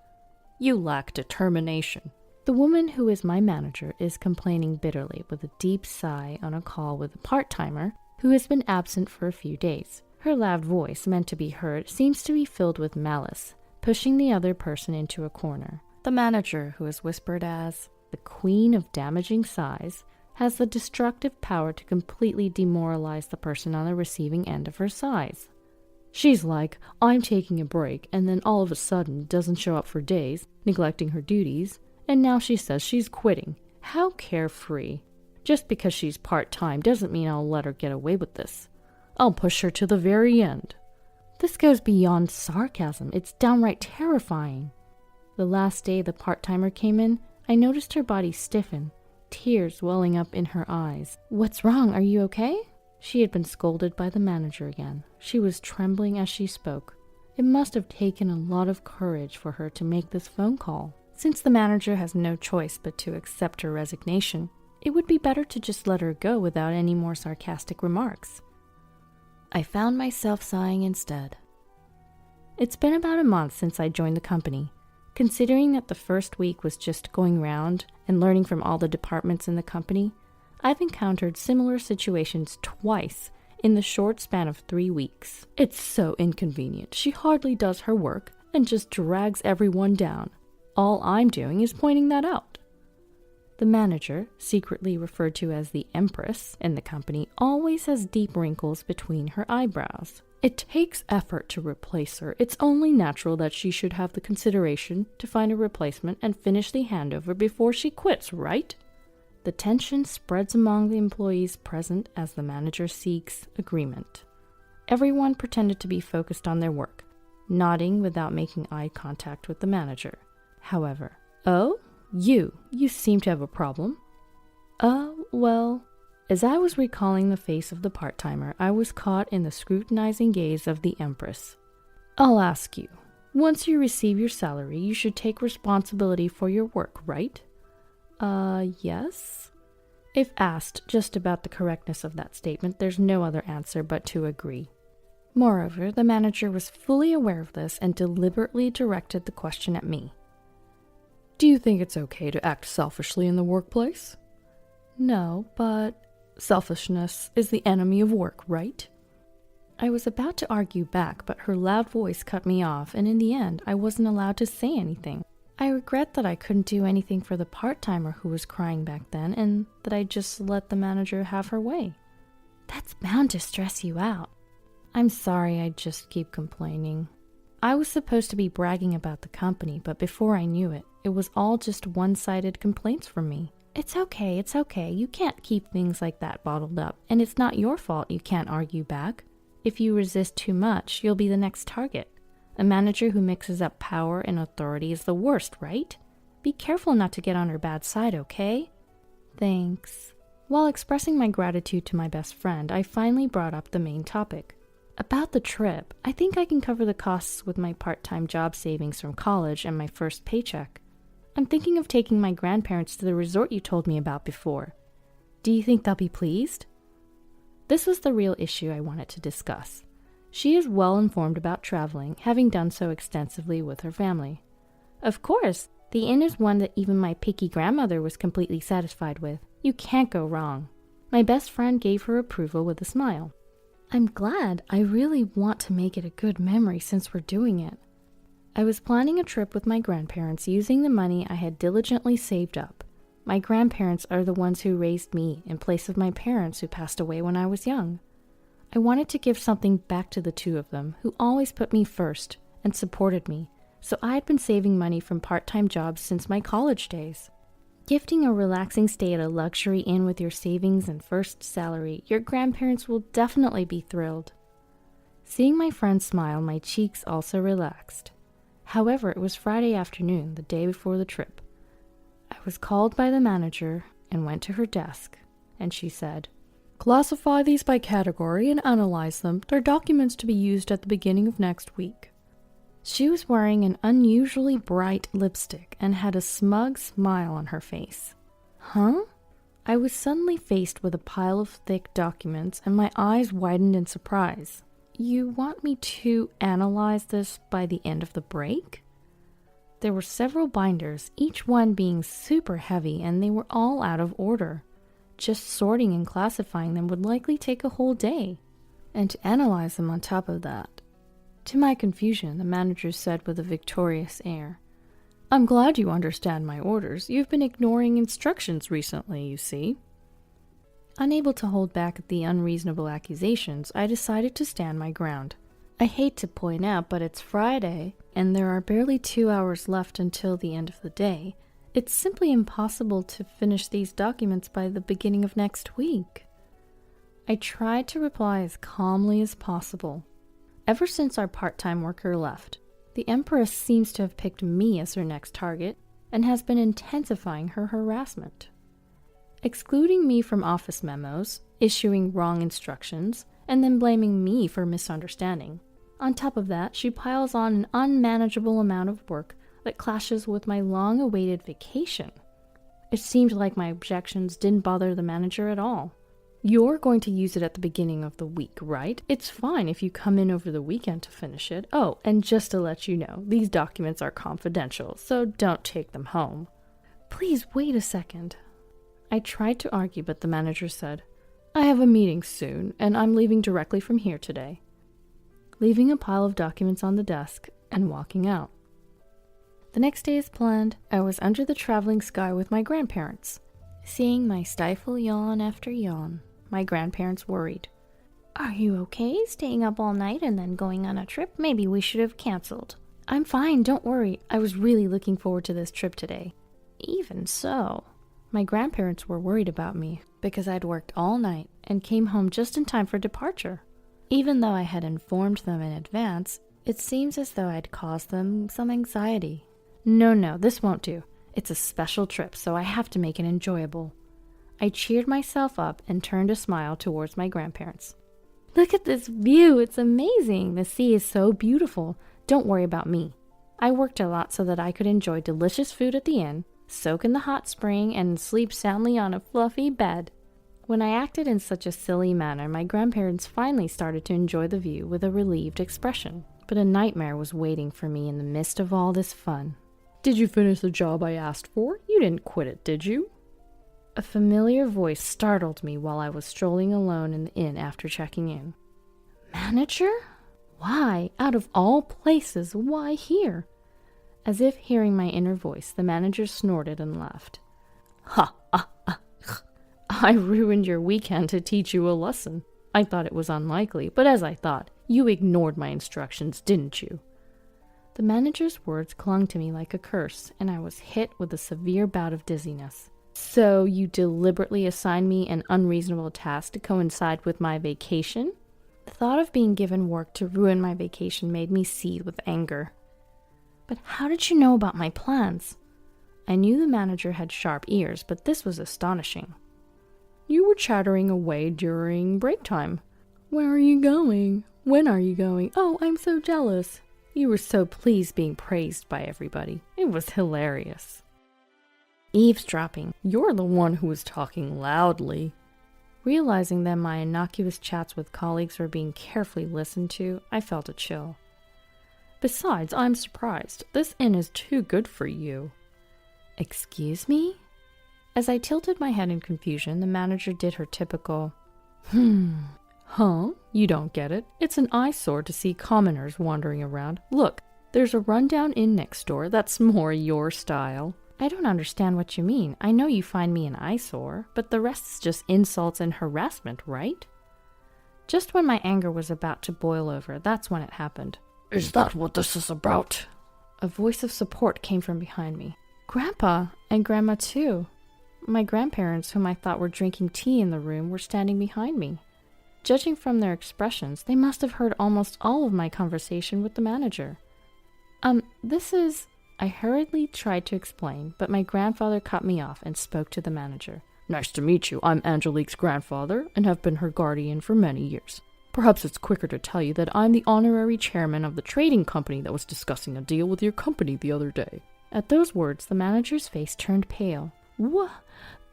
You lack determination. The woman who is my manager is complaining bitterly with a deep sigh on a call with a part-timer who has been absent for a few days. Her loud voice, meant to be heard, seems to be filled with malice, pushing the other person into a corner. The manager, who is whispered as the queen of damaging sighs, has the destructive power to completely demoralize the person on the receiving end of her sighs. She's like, I'm taking a break, and then all of a sudden doesn't show up for days, neglecting her duties, and now she says she's quitting. How carefree. Just because she's part-time doesn't mean I'll let her get away with this. I'll push her to the very end. This goes beyond sarcasm. It's downright terrifying. The last day the part-timer came in, I noticed her body stiffen, tears welling up in her eyes. What's wrong? Are you okay? She had been scolded by the manager again. She was trembling as she spoke. It must have taken a lot of courage for her to make this phone call. Since the manager has no choice but to accept her resignation, it would be better to just let her go without any more sarcastic remarks. I found myself sighing instead. It's been about a month since I joined the company. Considering that the first week was just going round and learning from all the departments in the company, I've encountered similar situations twice in the short span of 3 weeks. It's so inconvenient. She hardly does her work and just drags everyone down. All I'm doing is pointing that out. The manager, secretly referred to as the Empress in the company, always has deep wrinkles between her eyebrows. It takes effort to replace her. It's only natural that she should have the consideration to find a replacement and finish the handover before she quits, right? The tension spreads among the employees present as the manager seeks agreement. Everyone pretended to be focused on their work, nodding without making eye contact with the manager. However, "Oh, you seem to have a problem." Well, as I was recalling the face of the part-timer, I was caught in the scrutinizing gaze of the Empress. "I'll ask you, once you receive your salary, you should take responsibility for your work, right?" Yes." If asked just about the correctness of that statement, there's no other answer but to agree. Moreover, the manager was fully aware of this and deliberately directed the question at me. "Do you think it's okay to act selfishly in the workplace?" "No, but selfishness is the enemy of work, right?" I was about to argue back, but her loud voice cut me off, and in the end, I wasn't allowed to say anything. I regret that I couldn't do anything for the part-timer who was crying back then, and that I just let the manager have her way. That's bound to stress you out. I'm sorry, I just keep complaining. I was supposed to be bragging about the company, but before I knew it, it was all just one-sided complaints from me. It's okay. You can't keep things like that bottled up, and it's not your fault you can't argue back. If you resist too much, you'll be the next target. A manager who mixes up power and authority is the worst, right? Be careful not to get on her bad side, okay? Thanks. While expressing my gratitude to my best friend, I finally brought up the main topic. About the trip, I think I can cover the costs with my part-time job savings from college and my first paycheck. I'm thinking of taking my grandparents to the resort you told me about before. Do you think they'll be pleased? This was the real issue I wanted to discuss. She is well informed about traveling, having done so extensively with her family. Of course, the inn is one that even my picky grandmother was completely satisfied with. You can't go wrong. My best friend gave her approval with a smile. I'm glad. I really want to make it a good memory since we're doing it. I was planning a trip with my grandparents using the money I had diligently saved up. My grandparents are the ones who raised me in place of my parents who passed away when I was young. I wanted to give something back to the two of them, who always put me first and supported me, so I had been saving money from part-time jobs since my college days. Gifting a relaxing stay at a luxury inn with your savings and first salary, your grandparents will definitely be thrilled. Seeing my friend smile, my cheeks also relaxed. However, it was Friday afternoon, the day before the trip. I was called by the manager and went to her desk, and she said, "Classify these by category and analyze them. They're documents to be used at the beginning of next week." She was wearing an unusually bright lipstick and had a smug smile on her face. Huh? I was suddenly faced with a pile of thick documents, and my eyes widened in surprise. You want me to analyze this by the end of the break? There were several binders, each one being super heavy, and they were all out of order. Just sorting and classifying them would likely take a whole day. And to analyze them on top of that. To my confusion, the manager said with a victorious air, "I'm glad you understand my orders. You've been ignoring instructions recently, you see." Unable to hold back at the unreasonable accusations, I decided to stand my ground. I hate to point out, but it's Friday, and there are barely 2 hours left until the end of the day. It's simply impossible to finish these documents by the beginning of next week. I tried to reply as calmly as possible. Ever since our part-time worker left, the Empress seems to have picked me as her next target and has been intensifying her harassment. Excluding me from office memos, issuing wrong instructions, and then blaming me for misunderstanding. On top of that, she piles on an unmanageable amount of work that clashes with my long-awaited vacation. It seemed like my objections didn't bother the manager at all. "You're going to use it at the beginning of the week, right? It's fine if you come in over the weekend to finish it. Oh, and just to let you know, these documents are confidential, so don't take them home." Please wait a second. I tried to argue, but the manager said, "I have a meeting soon, and I'm leaving directly from here today." Leaving a pile of documents on the desk and walking out. The next day as planned, I was under the traveling sky with my grandparents, Seeing my stifle yawn after yawn, my grandparents worried. Are you okay staying up all night and then going on a trip? Maybe we should have canceled. I'm fine, don't worry. I was really looking forward to this trip today. Even so, my grandparents were worried about me because I'd worked all night and came home just in time for departure. Even though I had informed them in advance, it seems as though I'd caused them some anxiety. No, this won't do. It's a special trip, so I have to make it enjoyable. I cheered myself up and turned a smile towards my grandparents. Look at this view, it's amazing. The sea is so beautiful. Don't worry about me. I worked a lot so that I could enjoy delicious food at the inn, soak in the hot spring, and sleep soundly on a fluffy bed. When I acted in such a silly manner, my grandparents finally started to enjoy the view with a relieved expression. But a nightmare was waiting for me in the midst of all this fun. Did you finish the job I asked for? You didn't quit it, did you? A familiar voice startled me while I was strolling alone in the inn after checking in. Manager? Why, out of all places, why here? As if hearing my inner voice, the manager snorted and laughed. I ruined your weekend to teach you a lesson. I thought it was unlikely, but as I thought, you ignored my instructions, didn't you? The manager's words clung to me like a curse, and I was hit with a severe bout of dizziness. So you deliberately assigned me an unreasonable task to coincide with my vacation? The thought of being given work to ruin my vacation made me seethe with anger. But how did you know about my plans? I knew the manager had sharp ears, but this was astonishing. You were chattering away during break time. Where are you going? When are you going? Oh, I'm so jealous. You were so pleased being praised by everybody. It was hilarious. Eavesdropping. You're the one who was talking loudly. Realizing that my innocuous chats with colleagues were being carefully listened to, I felt a chill. Besides, I'm surprised. This inn is too good for you. Excuse me? As I tilted my head in confusion, the manager did her typical, Huh? You don't get it? It's an eyesore to see commoners wandering around. Look, there's a rundown inn next door that's more your style. I don't understand what you mean. I know you find me an eyesore, but the rest is just insults and harassment, right? Just when my anger was about to boil over, that's when it happened. Is that what this is about? A voice of support came from behind me. Grandpa and Grandma too. My grandparents, whom I thought were drinking tea in the room, were standing behind me. Judging from their expressions, they must have heard almost all of my conversation with the manager. This is... I hurriedly tried to explain, but my grandfather cut me off and spoke to the manager. Nice to meet you. I'm Angelique's grandfather and have been her guardian for many years. Perhaps it's quicker to tell you that I'm the honorary chairman of the trading company that was discussing a deal with your company the other day. At those words, the manager's face turned pale. What?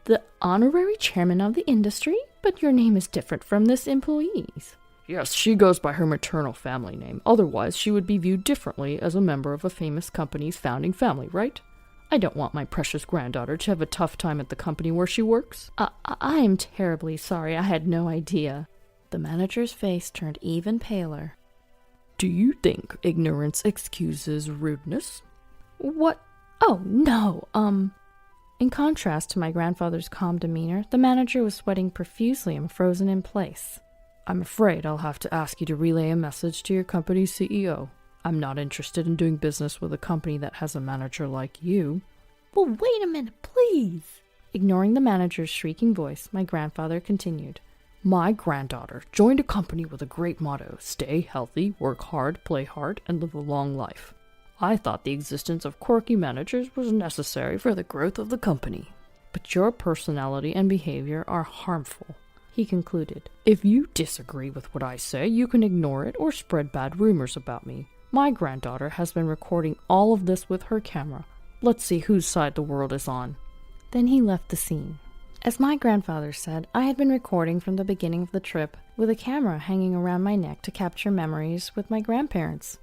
The honorary chairman of the industry? But your name is different from this employee's. Yes, she goes by her maternal family name. Otherwise, she would be viewed differently as a member of a famous company's founding family, right? I don't want my precious granddaughter to have a tough time at the company where she works. I am terribly sorry. I had no idea. The manager's face turned even paler. Do you think ignorance excuses rudeness? What? Oh, no, In contrast to my grandfather's calm demeanor, the manager was sweating profusely and frozen in place. I'm afraid I'll have to ask you to relay a message to your company's CEO. I'm not interested in doing business with a company that has a manager like you. Well, wait a minute, please. Ignoring the manager's shrieking voice, my grandfather continued. My granddaughter joined a company with a great motto: stay healthy, work hard, play hard, and live a long life. I thought the existence of quirky managers was necessary for the growth of the company. But your personality and behavior are harmful, he concluded. If you disagree with what I say, you can ignore it or spread bad rumors about me. My granddaughter has been recording all of this with her camera. Let's see whose side the world is on. Then he left the scene. As my grandfather said, I had been recording from the beginning of the trip, with a camera hanging around my neck to capture memories with my grandparents.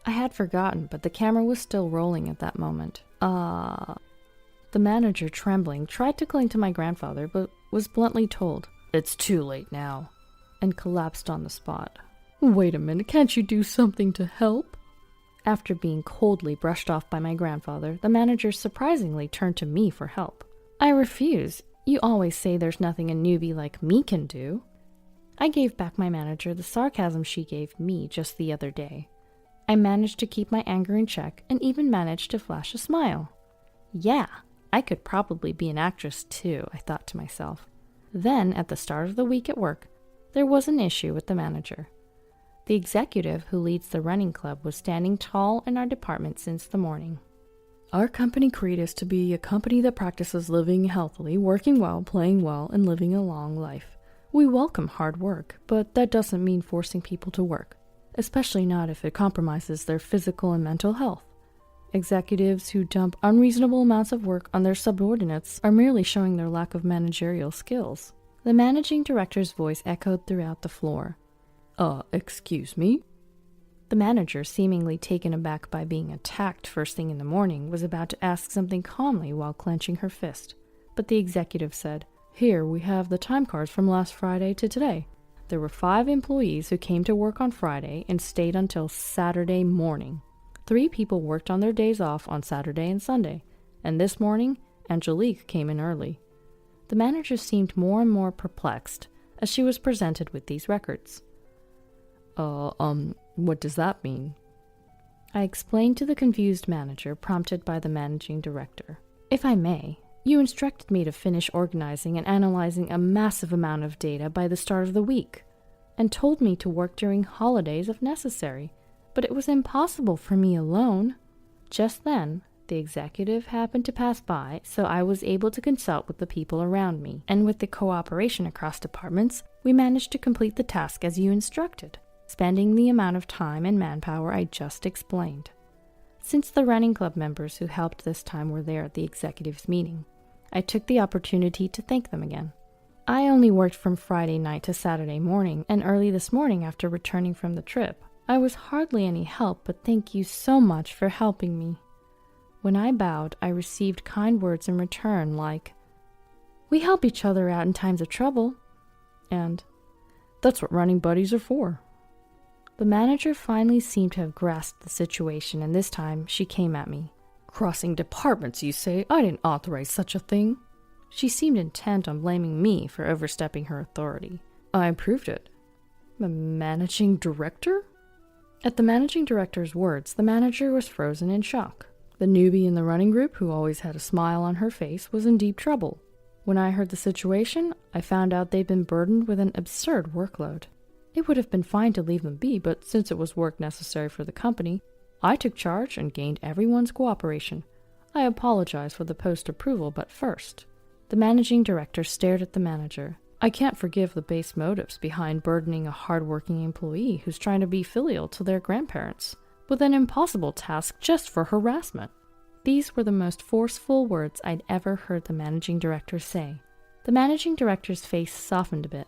I had forgotten, but the camera was still rolling at that moment. The manager, trembling, tried to cling to my grandfather, but was bluntly told, It's too late now, and collapsed on the spot. Wait a minute, can't you do something to help? After being coldly brushed off by my grandfather, the manager surprisingly turned to me for help. I refused, You always say there's nothing a newbie like me can do. I gave back my manager the sarcasm she gave me just the other day. I managed to keep my anger in check and even managed to flash a smile. Yeah, I could probably be an actress too, I thought to myself. Then, at the start of the week at work, there was an issue with the manager. The executive who leads the running club was standing tall in our department since the morning. Our company creed is to be a company that practices living healthily, working well, playing well, and living a long life. We welcome hard work, but that doesn't mean forcing people to work, especially not if it compromises their physical and mental health. Executives who dump unreasonable amounts of work on their subordinates are merely showing their lack of managerial skills. The managing director's voice echoed throughout the floor. Excuse me? The manager, seemingly taken aback by being attacked first thing in the morning, was about to ask something calmly while clenching her fist. But the executive said, "Here we have the time cards from last Friday to today. There were 5 employees who came to work on Friday and stayed until Saturday morning. 3 people worked on their days off on Saturday and Sunday, and this morning, Angelique came in early." The manager seemed more and more perplexed as she was presented with these records. What does that mean? I explained to the confused manager, prompted by the managing director. If I may, you instructed me to finish organizing and analyzing a massive amount of data by the start of the week, and told me to work during holidays if necessary, but it was impossible for me alone. Just then, the executive happened to pass by, so I was able to consult with the people around me, and with the cooperation across departments, we managed to complete the task as you instructed, spending the amount of time and manpower I just explained. Since the running club members who helped this time were there at the executive's meeting, I took the opportunity to thank them again. I only worked from Friday night to Saturday morning and early this morning after returning from the trip. I was hardly any help, but thank you so much for helping me. When I bowed, I received kind words in return like, "We help each other out in times of trouble," and "That's what running buddies are for." The manager finally seemed to have grasped the situation, and this time she came at me. "Crossing departments, you say? I didn't authorize such a thing." She seemed intent on blaming me for overstepping her authority. "I approved it." "The managing director?" At the managing director's words, the manager was frozen in shock. The newbie in the running group, who always had a smile on her face, was in deep trouble. When I heard the situation, I found out they'd been burdened with an absurd workload. It would have been fine to leave them be, but since it was work necessary for the company, I took charge and gained everyone's cooperation. I apologize for the post-approval, but first. The managing director stared at the manager. I can't forgive the base motives behind burdening a hard-working employee who's trying to be filial to their grandparents with an impossible task just for harassment. These were the most forceful words I'd ever heard the managing director say. The managing director's face softened a bit.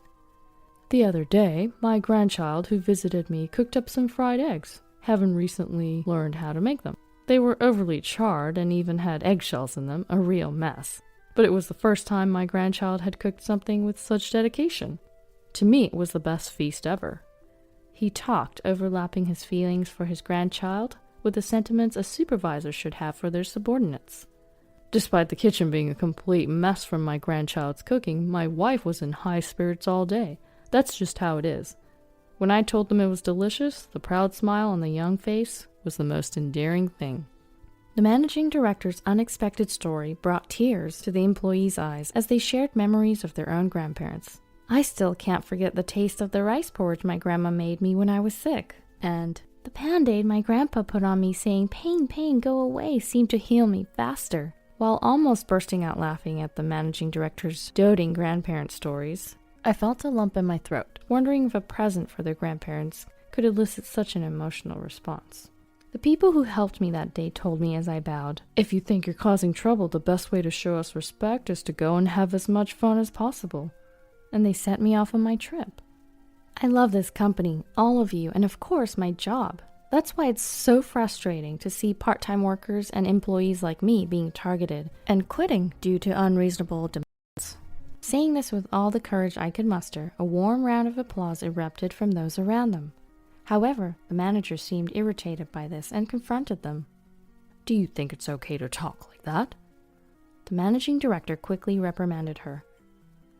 "The other day, my grandchild who visited me cooked up some fried eggs. Haven't recently learned how to make them. They were overly charred and even had eggshells in them, a real mess. But it was the first time my grandchild had cooked something with such dedication. To me, it was the best feast ever." He talked, overlapping his feelings for his grandchild with the sentiments a supervisor should have for their subordinates. "Despite the kitchen being a complete mess from my grandchild's cooking, my wife was in high spirits all day. That's just how it is. When I told them it was delicious, the proud smile on the young face was the most endearing thing." The managing director's unexpected story brought tears to the employees' eyes as they shared memories of their own grandparents. "I still can't forget the taste of the rice porridge my grandma made me when I was sick. And the Band-Aid my grandpa put on me saying, 'Pain, pain, go away,' seemed to heal me faster." While almost bursting out laughing at the managing director's doting grandparent stories, I felt a lump in my throat, wondering if a present for their grandparents could elicit such an emotional response. The people who helped me that day told me as I bowed, "If you think you're causing trouble, the best way to show us respect is to go and have as much fun as possible." And they sent me off on my trip. I love this company, all of you, and of course my job. That's why it's so frustrating to see part-time workers and employees like me being targeted and quitting due to unreasonable demands. Saying this with all the courage I could muster, a warm round of applause erupted from those around them. However, the manager seemed irritated by this and confronted them. "Do you think it's okay to talk like that?" The managing director quickly reprimanded her.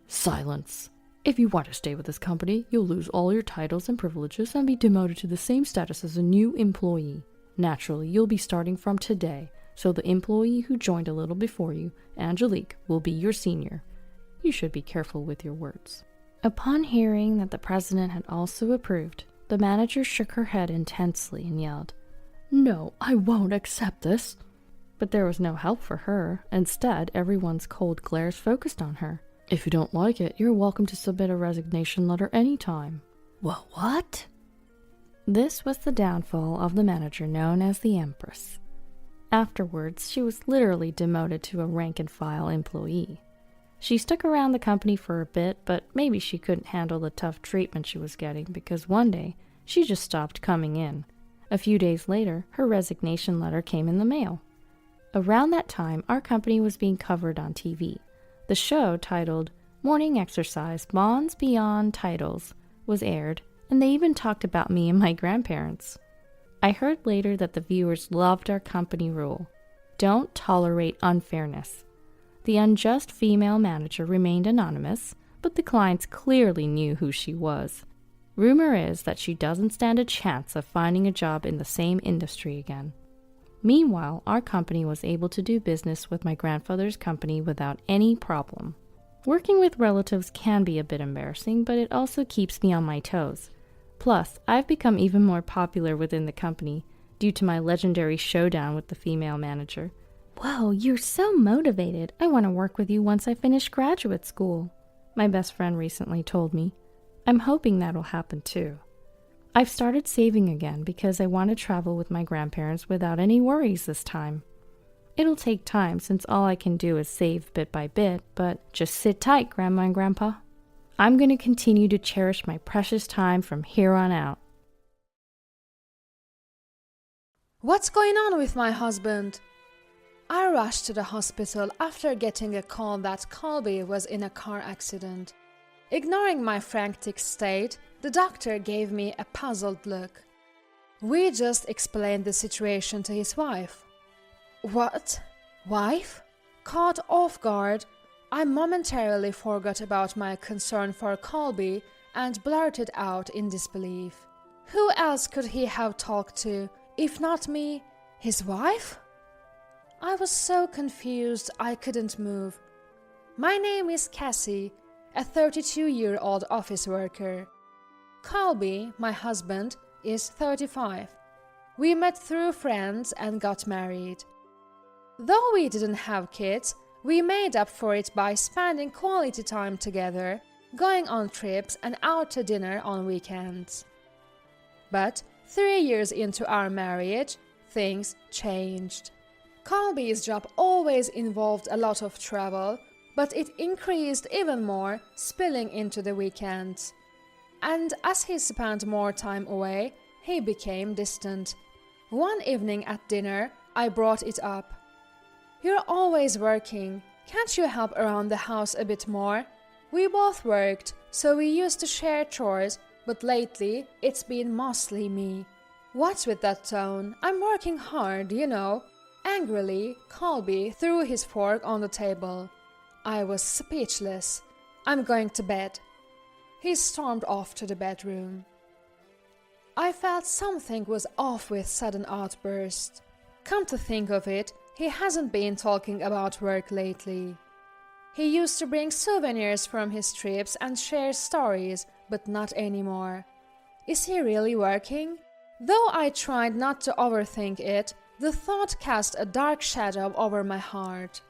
"Silence! If you want to stay with this company, you'll lose all your titles and privileges and be demoted to the same status as a new employee. Naturally, you'll be starting from today, so the employee who joined a little before you, Angelique, will be your senior. You should be careful with your words." Upon hearing that the president had also approved, the manager shook her head intensely and yelled, "No, I won't accept this." But there was no help for her. Instead, everyone's cold glares focused on her. "If you don't like it, you're welcome to submit a resignation letter anytime." Well, what? This was the downfall of the manager known as the Empress. Afterwards, she was literally demoted to a rank-and-file employee. She stuck around the company for a bit, but maybe she couldn't handle the tough treatment she was getting because one day, she just stopped coming in. A few days later, her resignation letter came in the mail. Around that time, our company was being covered on TV. The show, titled Morning Exercise Bonds Beyond Titles, was aired, and they even talked about me and my grandparents. I heard later that the viewers loved our company rule: don't tolerate unfairness. The unjust female manager remained anonymous, but the clients clearly knew who she was. Rumor is that she doesn't stand a chance of finding a job in the same industry again. Meanwhile, our company was able to do business with my grandfather's company without any problem. Working with relatives can be a bit embarrassing, but it also keeps me on my toes. Plus, I've become even more popular within the company due to my legendary showdown with the female manager. "Whoa, you're so motivated. I want to work with you once I finish graduate school," my best friend recently told me. I'm hoping that'll happen too. I've started saving again because I want to travel with my grandparents without any worries this time. It'll take time since all I can do is save bit by bit, but just sit tight, Grandma and Grandpa. I'm going to continue to cherish my precious time from here on out. What's going on with my husband? I rushed to the hospital after getting a call that Colby was in a car accident. Ignoring my frantic state, the doctor gave me a puzzled look. We just explained the situation to his wife. What? Wife? Caught off guard, I momentarily forgot about my concern for Colby and blurted out in disbelief. Who else could he have talked to, if not me? His wife? I was so confused I couldn't move. My name is Cassie, a 32-year-old office worker. Colby, my husband, is 35. We met through friends and got married. Though we didn't have kids, we made up for it by spending quality time together, going on trips and out to dinner on weekends. But 3 years into our marriage, things changed. Colby's job always involved a lot of travel, but it increased even more, spilling into the weekends. And as he spent more time away, he became distant. One evening at dinner, I brought it up. "You're always working. Can't you help around the house a bit more?" We both worked, so we used to share chores, but lately it's been mostly me. What's with that tone? I'm working hard, you know. Angrily, Colby threw his fork on the table. I was speechless. "I'm going to bed." He stormed off to the bedroom. I felt something was off with sudden outburst. Come to think of it, he hasn't been talking about work lately. He used to bring souvenirs from his trips and share stories, but not anymore. Is he really working? Though I tried not to overthink it, the thought cast a dark shadow over my heart.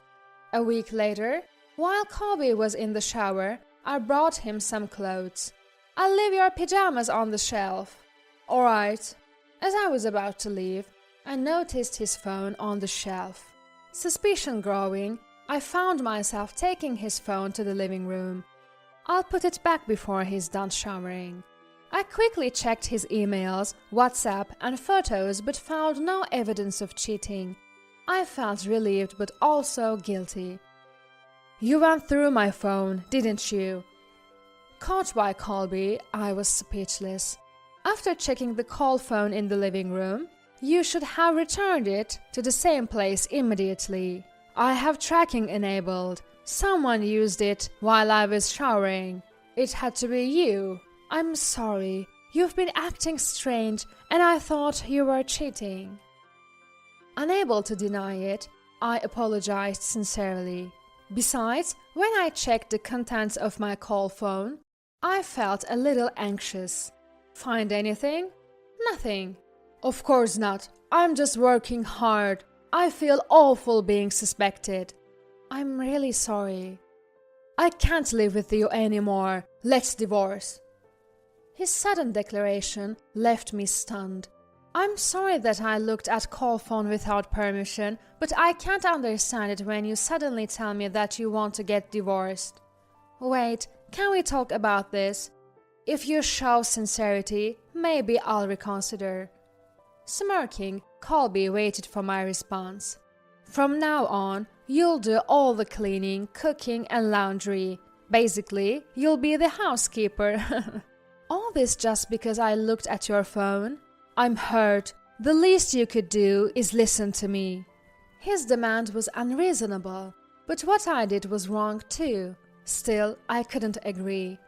A week later, while Colby was in the shower, I brought him some clothes. "I'll leave your pajamas on the shelf." "All right." As I was about to leave, I noticed his phone on the shelf. Suspicion growing, I found myself taking his phone to the living room. I'll put it back before he's done showering. I quickly checked his emails, WhatsApp, and photos but found no evidence of cheating. I felt relieved but also guilty. "You went through my phone, didn't you?" Caught by Colby, I was speechless. After checking the call phone in the living room, "You should have returned it to the same place immediately." I have tracking enabled. Someone used it while I was showering. It had to be you. I'm sorry. You've been acting strange and I thought you were cheating. Unable to deny it, I apologized sincerely. Besides, when I checked the contents of my call phone, I felt a little anxious. Find anything? Nothing. Of course not. I'm just working hard. I feel awful being suspected. I'm really sorry. I can't live with you anymore. Let's divorce. His sudden declaration left me stunned. I'm sorry that I looked at call phone without permission, but I can't understand it when you suddenly tell me that you want to get divorced. Wait, can we talk about this? If you show sincerity, maybe I'll reconsider. Smirking, Colby waited for my response. From now on, you'll do all the cleaning, cooking, and laundry. Basically, you'll be the housekeeper. All this just because I looked at your phone? I'm hurt. The least you could do is listen to me. His demand was unreasonable, but what I did was wrong too. Still, I couldn't agree.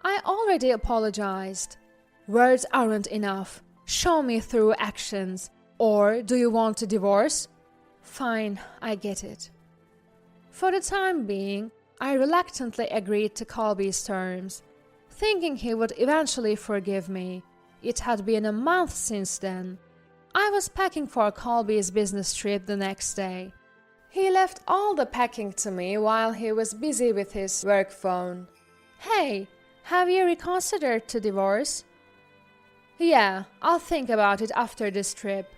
I already apologized. Words aren't enough. Show me through actions. Or do you want to divorce? Fine, I get it. For the time being, I reluctantly agreed to Colby's terms, thinking he would eventually forgive me. It had been a month since then. I was packing for Colby's business trip the next day. He left all the packing to me while he was busy with his work phone. Hey, have you reconsidered to divorce? Yeah, I'll think about it after this trip.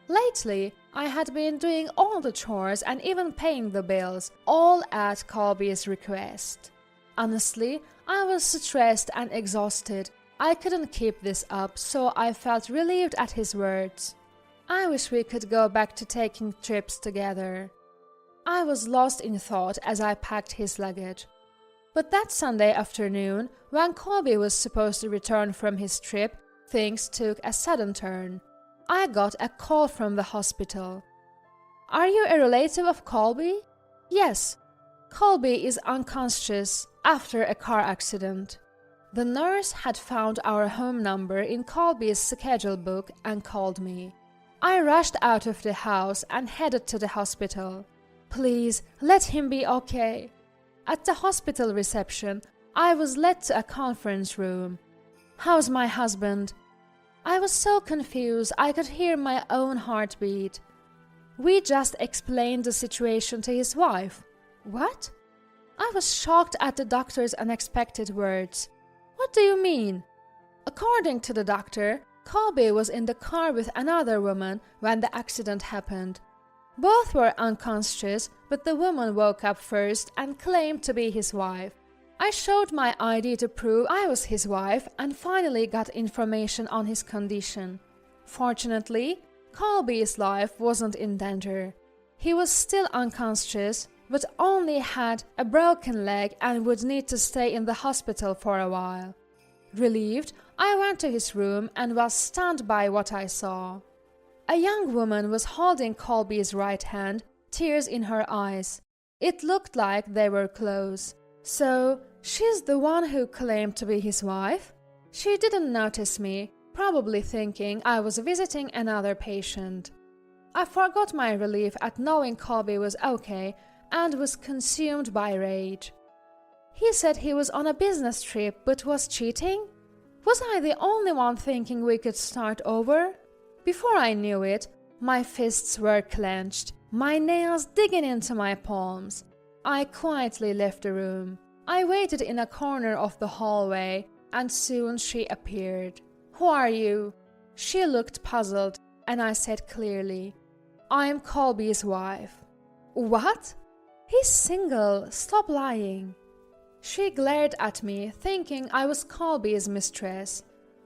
Lately, I had been doing all the chores and even paying the bills, all at Colby's request. Honestly, I was stressed and exhausted. I couldn't keep this up, so I felt relieved at his words. I wish we could go back to taking trips together. I was lost in thought as I packed his luggage. But that Sunday afternoon, when Colby was supposed to return from his trip, things took a sudden turn. I got a call from the hospital. Are you a relative of Colby? Yes. Colby is unconscious after a car accident. The nurse had found our home number in Colby's schedule book and called me. I rushed out of the house and headed to the hospital. Please, let him be okay. At the hospital reception, I was led to a conference room. How's my husband? I was so confused I could hear my own heartbeat. We just explained the situation to his wife. What? I was shocked at the doctor's unexpected words. What do you mean? According to the doctor, Colby was in the car with another woman when the accident happened. Both were unconscious, but the woman woke up first and claimed to be his wife. I showed my ID to prove I was his wife and finally got information on his condition. Fortunately, Colby's life wasn't in danger. He was still unconscious, but only had a broken leg and would need to stay in the hospital for a while. Relieved, I went to his room and was stunned by what I saw. A young woman was holding Colby's right hand, tears in her eyes. It looked like they were close. So, she's the one who claimed to be his wife? She didn't notice me, probably thinking I was visiting another patient. I forgot my relief at knowing Colby was okay and was consumed by rage. He said he was on a business trip but was cheating? Was I the only one thinking we could start over? Before I knew it, my fists were clenched, my nails digging into my palms. I quietly left the room. I waited in a corner of the hallway, and soon she appeared. Who are you? She looked puzzled, and I said clearly, I am Colby's wife. What? He's single, stop lying. She glared at me, thinking I was Colby's mistress.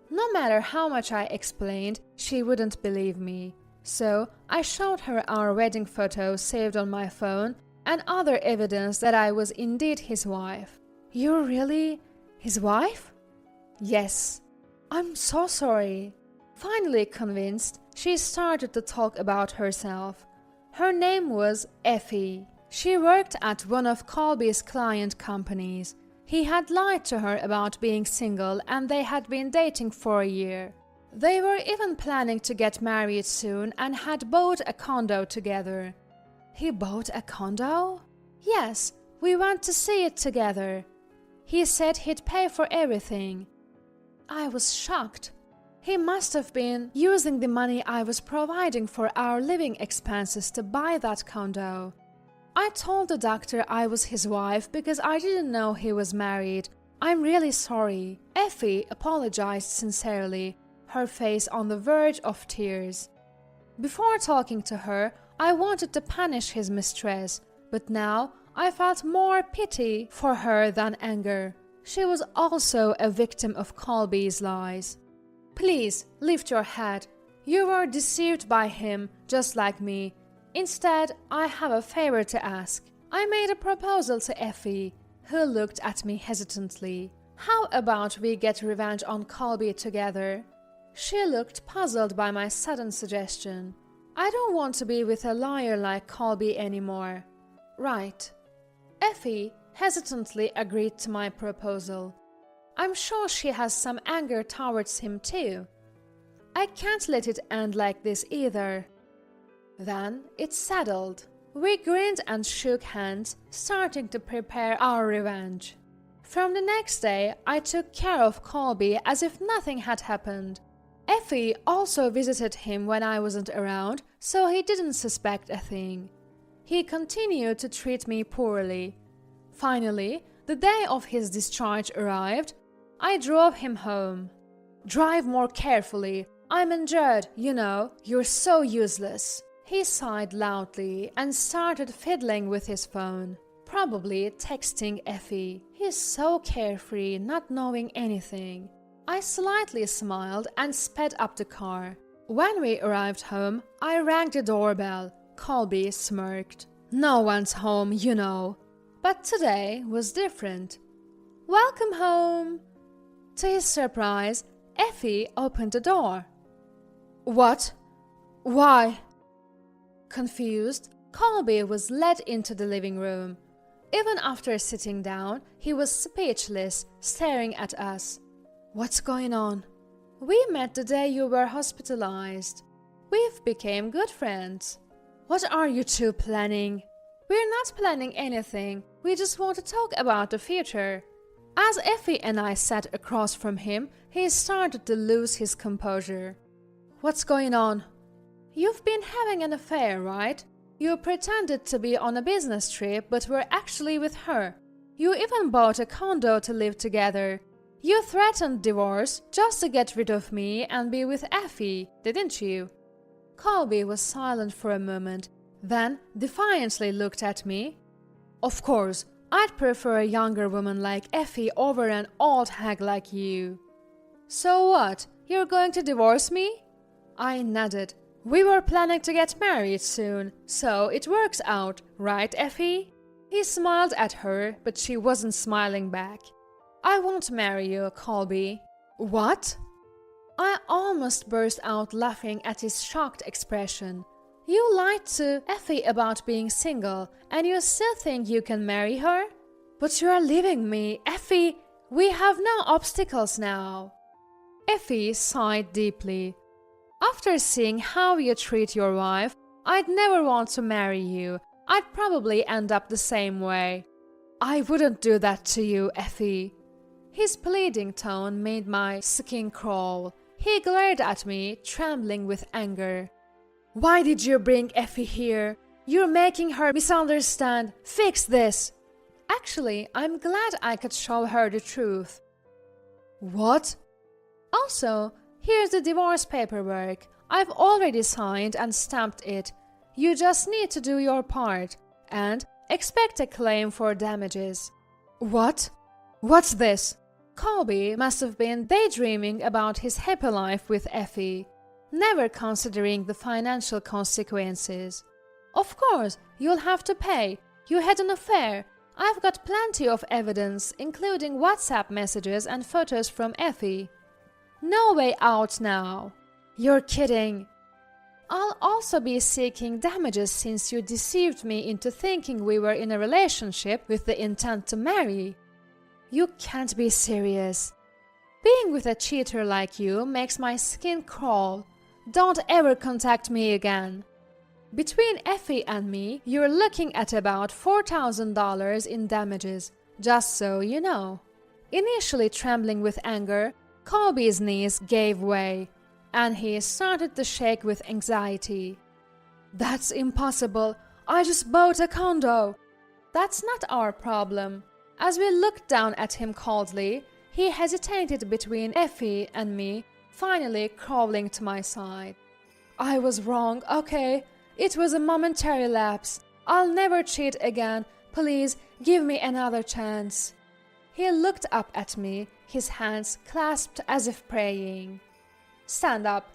No matter how much I explained, she wouldn't believe me. So I showed her our wedding photo saved on my phone and other evidence that I was indeed his wife. You're really his wife? Yes. I'm so sorry. Finally convinced, she started to talk about herself. Her name was Effie. She worked at one of Colby's client companies. He had lied to her about being single and they had been dating for a year. They were even planning to get married soon and had bought a condo together. He bought a condo? Yes, we went to see it together. He said he'd pay for everything. I was shocked. He must have been using the money I was providing for our living expenses to buy that condo. I told the doctor I was his wife because I didn't know he was married. I'm really sorry. Effie apologized sincerely, her face on the verge of tears. Before talking to her, I wanted to punish his mistress, but now I felt more pity for her than anger. She was also a victim of Colby's lies. Please, lift your head. You were deceived by him, just like me. Instead, I have a favor to ask. I made a proposal to Effie, who looked at me hesitantly. How about we get revenge on Colby together? She looked puzzled by my sudden suggestion. I don't want to be with a liar like Colby anymore. Right. Effie hesitantly agreed to my proposal. I'm sure she has some anger towards him too. I can't let it end like this either. Then it settled. We grinned and shook hands, starting to prepare our revenge. From the next day, I took care of Colby as if nothing had happened. Effie also visited him when I wasn't around, so he didn't suspect a thing. He continued to treat me poorly. Finally, the day of his discharge arrived. I drove him home. Drive more carefully. I'm injured, you know. You're so useless. He sighed loudly and started fiddling with his phone, probably texting Effie. He's so carefree, not knowing anything. I slightly smiled and sped up the car. When we arrived home, I rang the doorbell. Colby smirked. No one's home, you know. But today was different. Welcome home. To his surprise, Effie opened the door. What? Why? Confused, Colby was led into the living room. Even after sitting down, he was speechless, staring at us. What's going on? We met the day you were hospitalized. We've become good friends. What are you two planning? We're not planning anything. We just want to talk about the future. As Effie and I sat across from him, he started to lose his composure. What's going on? You've been having an affair, right? You pretended to be on a business trip, but were actually with her. You even bought a condo to live together. You threatened divorce just to get rid of me and be with Effie, didn't you? Colby was silent for a moment, then defiantly looked at me. Of course, I'd prefer a younger woman like Effie over an old hag like you. So what? You're going to divorce me? I nodded. We were planning to get married soon, so it works out, right, Effie? He smiled at her, but she wasn't smiling back. I won't marry you, Colby. What? I almost burst out laughing at his shocked expression. You lied to Effie about being single, and you still think you can marry her? But you are leaving me, Effie. We have no obstacles now. Effie sighed deeply. After seeing how you treat your wife, I'd never want to marry you. I'd probably end up the same way. I wouldn't do that to you, Effie. His pleading tone made my skin crawl. He glared at me, trembling with anger. Why did you bring Effie here? You're making her misunderstand. Fix this. Actually, I'm glad I could show her the truth. What? Also, here's the divorce paperwork. I've already signed and stamped it. You just need to do your part and expect a claim for damages. What? What's this? Colby must have been daydreaming about his happy life with Effie, never considering the financial consequences. Of course, you'll have to pay. You had an affair. I've got plenty of evidence, including WhatsApp messages and photos from Effie. No way out now. You're kidding. I'll also be seeking damages since you deceived me into thinking we were in a relationship with the intent to marry. You can't be serious. Being with a cheater like you makes my skin crawl. Don't ever contact me again. Between Effie and me, you're looking at about $4,000 in damages, just so you know. Initially trembling with anger, Colby's knees gave way, and he started to shake with anxiety. That's impossible. I just bought a condo. That's not our problem. As we looked down at him coldly, he hesitated between Effie and me, finally crawling to my side. I was wrong, okay? It was a momentary lapse. I'll never cheat again. Please, give me another chance. He looked up at me, his hands clasped as if praying. Stand up.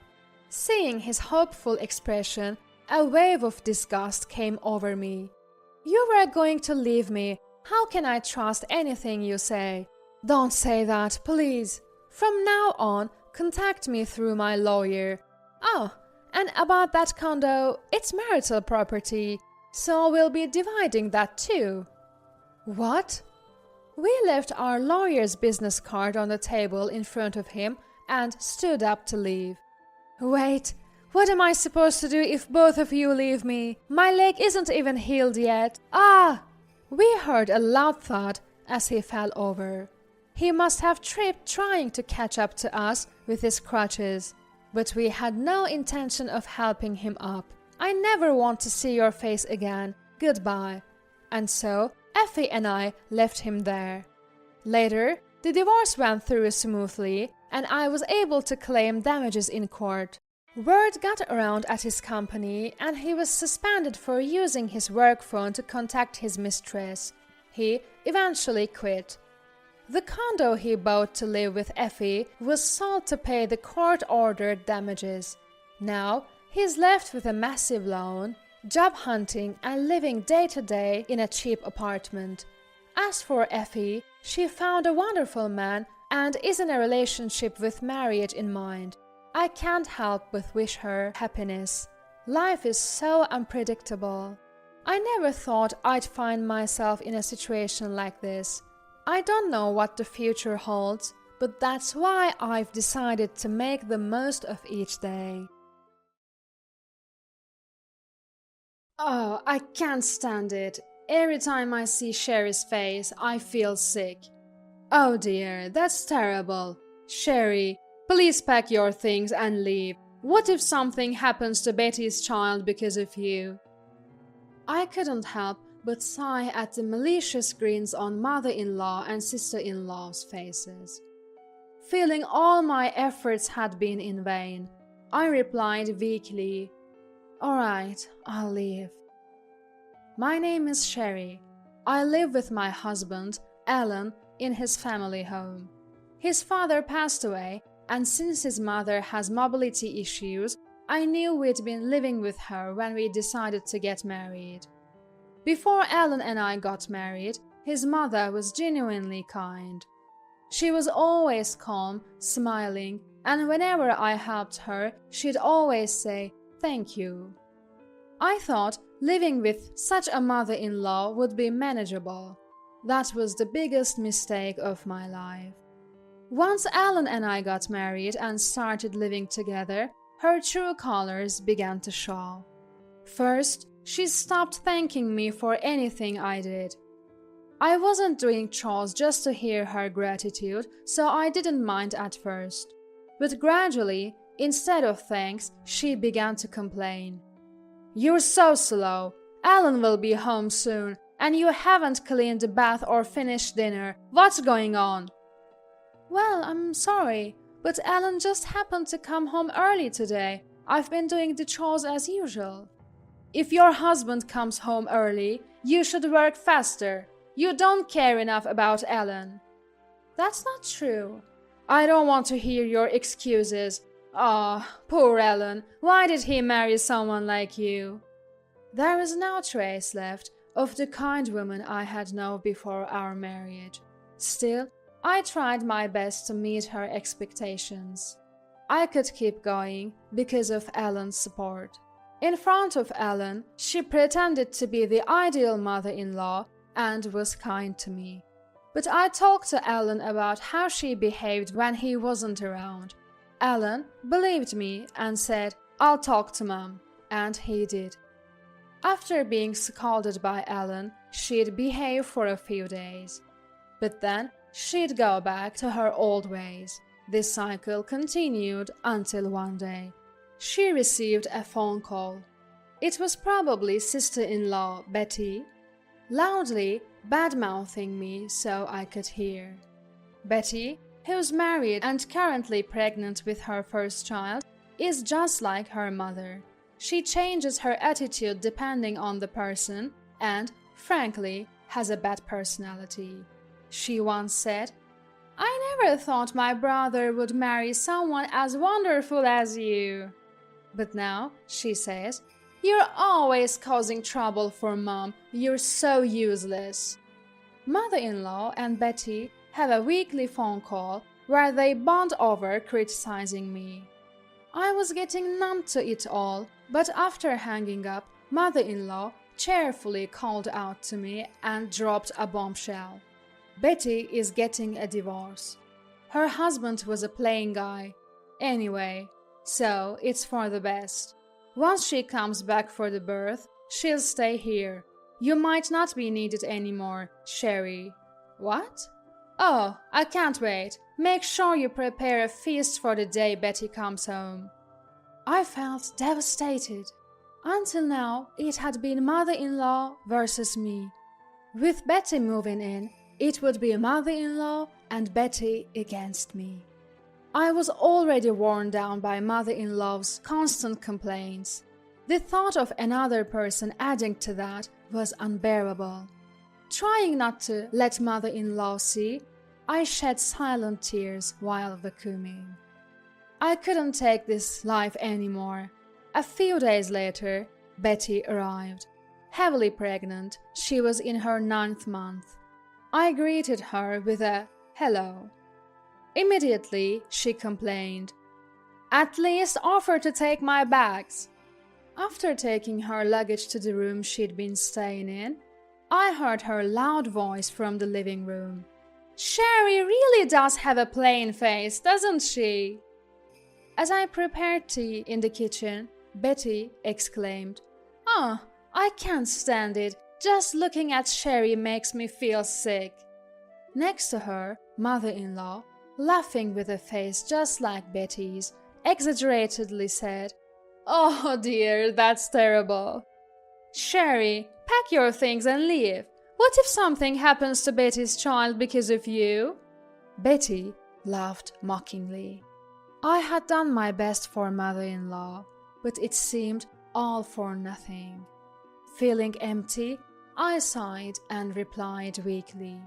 Seeing his hopeful expression, a wave of disgust came over me. You were going to leave me. How can I trust anything you say? Don't say that, please. From now on, contact me through my lawyer. Oh, and about that condo, it's marital property, so we'll be dividing that too. What? We left our lawyer's business card on the table in front of him and stood up to leave. Wait, what am I supposed to do if both of you leave me? My leg isn't even healed yet. Ah! We heard a loud thud as he fell over. He must have tripped trying to catch up to us with his crutches. But we had no intention of helping him up. I never want to see your face again. Goodbye. And so, Effie and I left him there. Later, the divorce went through smoothly, and I was able to claim damages in court. Word got around at his company, and he was suspended for using his work phone to contact his mistress. He eventually quit. The condo he bought to live with Effie was sold to pay the court-ordered damages. Now, he's left with a massive loan, job hunting and living day-to-day in a cheap apartment. As for Effie, she found a wonderful man and is in a relationship with marriage in mind. I can't help but wish her happiness. Life is so unpredictable. I never thought I'd find myself in a situation like this. I don't know what the future holds, but that's why I've decided to make the most of each day. Oh, I can't stand it. Every time I see Sherry's face, I feel sick. Oh dear, that's terrible. Sherry, please pack your things and leave. What if something happens to Betty's child because of you? I couldn't help but sigh at the malicious grins on mother-in-law and sister-in-law's faces. Feeling all my efforts had been in vain, I replied weakly, "All right, I'll leave." My name is Sherry. I live with my husband, Alan, in his family home. His father passed away, and since his mother has mobility issues, I knew we'd been living with her when we decided to get married. Before Alan and I got married, his mother was genuinely kind. She was always calm, smiling, and whenever I helped her, she'd always say, "Thank you." I thought living with such a mother-in-law would be manageable. That was the biggest mistake of my life. Once Alan and I got married and started living together, her true colors began to show. First, she stopped thanking me for anything I did. I wasn't doing chores just to hear her gratitude, so I didn't mind at first. But gradually, instead of thanks, she began to complain. "You're so slow. Alan will be home soon, and you haven't cleaned the bath or finished dinner. What's going on?" "Well, I'm sorry, but Alan just happened to come home early today. I've been doing the chores as usual." "If your husband comes home early, you should work faster. You don't care enough about Alan." "That's not true." "I don't want to hear your excuses. Ah, poor Alan. Why did he marry someone like you?" There was no trace left of the kind woman I had known before our marriage. Still, I tried my best to meet her expectations. I could keep going because of Alan's support. In front of Ellen, she pretended to be the ideal mother-in-law and was kind to me. But I talked to Ellen about how she behaved when he wasn't around. Ellen believed me and said, "I'll talk to Mom," and he did. After being scolded by Ellen, she'd behave for a few days. But then she'd go back to her old ways. This cycle continued until one day she received a phone call. It was probably sister-in-law Betty, loudly bad-mouthing me so I could hear. Betty, who's married and currently pregnant with her first child, is just like her mother. She changes her attitude depending on the person and, frankly, has a bad personality. She once said, "I never thought my brother would marry someone as wonderful as you." But now, she says, "You're always causing trouble for Mom. You're so useless." Mother-in-law and Betty have a weekly phone call where they bond over criticizing me. I was getting numb to it all, but after hanging up, mother-in-law cheerfully called out to me and dropped a bombshell. Betty is getting a divorce. Her husband was a plain guy. Anyway, so it's for the best. Once she comes back for the birth, she'll stay here. You might not be needed anymore, Sherry. What? Oh, I can't wait. Make sure you prepare a feast for the day Betty comes home. I felt devastated. Until now, it had been mother-in-law versus me. With Betty moving in, it would be mother-in-law and Betty against me. I was already worn down by mother-in-law's constant complaints. The thought of another person adding to that was unbearable. Trying not to let mother-in-law see, I shed silent tears while vacuuming. I couldn't take this life anymore. A few days later, Betty arrived. Heavily pregnant, she was in her 9th month. I greeted her with a hello. Immediately, she complained, "At least offer to take my bags." After taking her luggage to the room she'd been staying in, I heard her loud voice from the living room. "Sherry really does have a plain face, doesn't she?" As I prepared tea in the kitchen, Betty exclaimed, "Oh, I can't stand it. Just looking at Sherry makes me feel sick." Next to her, mother-in-law, laughing with a face just like Betty's, exaggeratedly said, "Oh dear, that's terrible. Sherry, pack your things and leave. What if something happens to Betty's child because of you?" Betty laughed mockingly. I had done my best for mother-in-law, but it seemed all for nothing. Feeling empty, I sighed and replied weakly,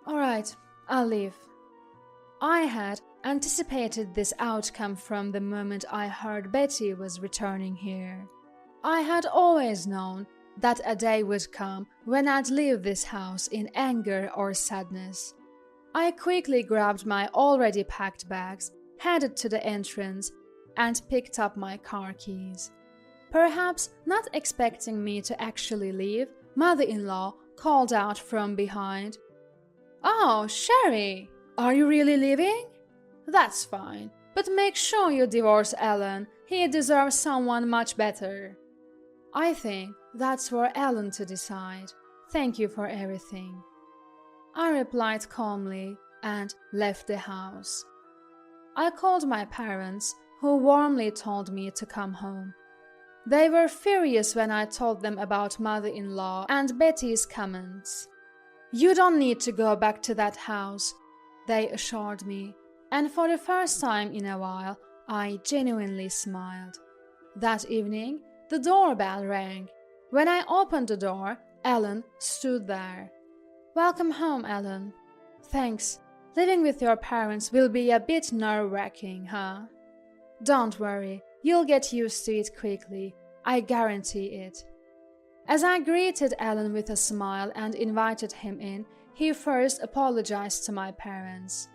"All right, I'll leave." I had anticipated this outcome from the moment I heard Betty was returning here. I had always known that a day would come when I'd leave this house in anger or sadness. I quickly grabbed my already packed bags, headed to the entrance, and picked up my car keys. Perhaps not expecting me to actually leave, mother-in-law called out from behind, "Oh, Sherry, are you really leaving? That's fine, but make sure you divorce Ellen. He deserves someone much better." I think that's for Ellen to decide. Thank you for everything. I replied calmly and left the house. I called my parents, who warmly told me to come home. They were furious when I told them about mother-in-law and Betty's comments. "You don't need to go back to that house," they assured me, and for the first time in a while, I genuinely smiled. That evening, the doorbell rang. When I opened the door, Ellen stood there. "Welcome home, Ellen." "Thanks. Living with your parents will be a bit nerve-wracking, huh?" "Don't worry. You'll get used to it quickly. I guarantee it." As I greeted Ellen with a smile and invited him in, he first apologized to my parents.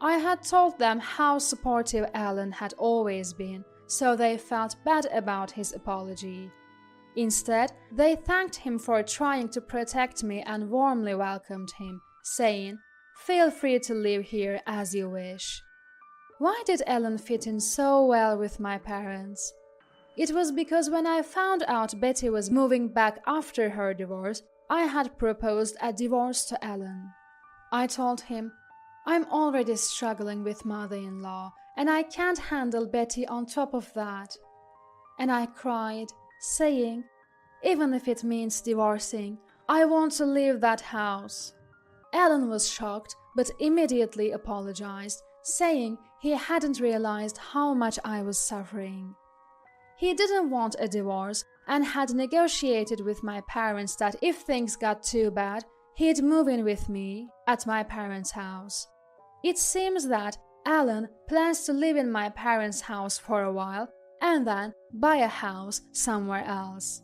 I had told them how supportive Ellen had always been, so they felt bad about his apology. Instead, they thanked him for trying to protect me and warmly welcomed him, saying, "Feel free to live here as you wish." Why did Ellen fit in so well with my parents? It was because when I found out Betty was moving back after her divorce, I had proposed a divorce to Ellen. I told him, "I'm already struggling with mother-in-law, and I can't handle Betty on top of that." And I cried, saying, "Even if it means divorcing, I want to leave that house." Alan was shocked but immediately apologized, saying he hadn't realized how much I was suffering. He didn't want a divorce and had negotiated with my parents that if things got too bad, he'd move in with me at my parents' house. It seems that Alan plans to live in my parents' house for a while and then buy a house somewhere else.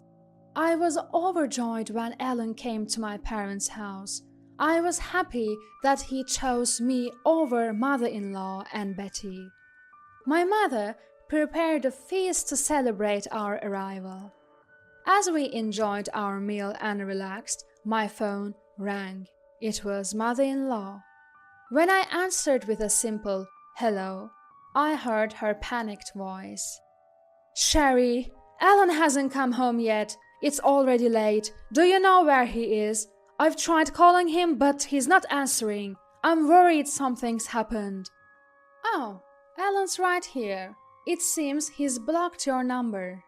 I was overjoyed when Alan came to my parents' house. I was happy that he chose me over mother-in-law and Betty. My mother prepared a feast to celebrate our arrival. As we enjoyed our meal and relaxed, my phone rang. It was mother-in-law. When I answered with a simple "hello," I heard her panicked voice. "Sherry, Alan hasn't come home yet. It's already late. Do you know where he is? I've tried calling him, but he's not answering. I'm worried something's happened." "Oh, Alan's right here. It seems he's blocked your number."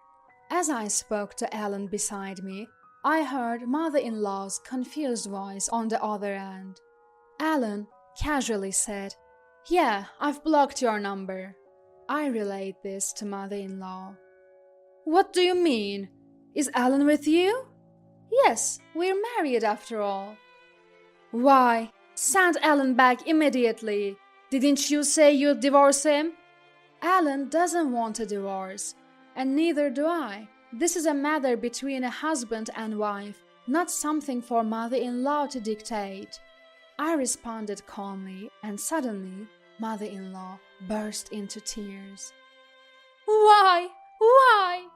As I spoke to Alan beside me, I heard mother-in-law's confused voice on the other end. Alan casually said, "Yeah, I've blocked your number." I relayed this to mother-in-law. "What do you mean? Is Alan with you?" "Yes, we're married after all." "Why, send Alan back immediately. Didn't you say you'd divorce him?" "Alan doesn't want a divorce, and neither do I. This is a matter between a husband and wife, not something for mother-in-law to dictate." I responded calmly, and suddenly mother-in-law burst into tears. "Why? Why?"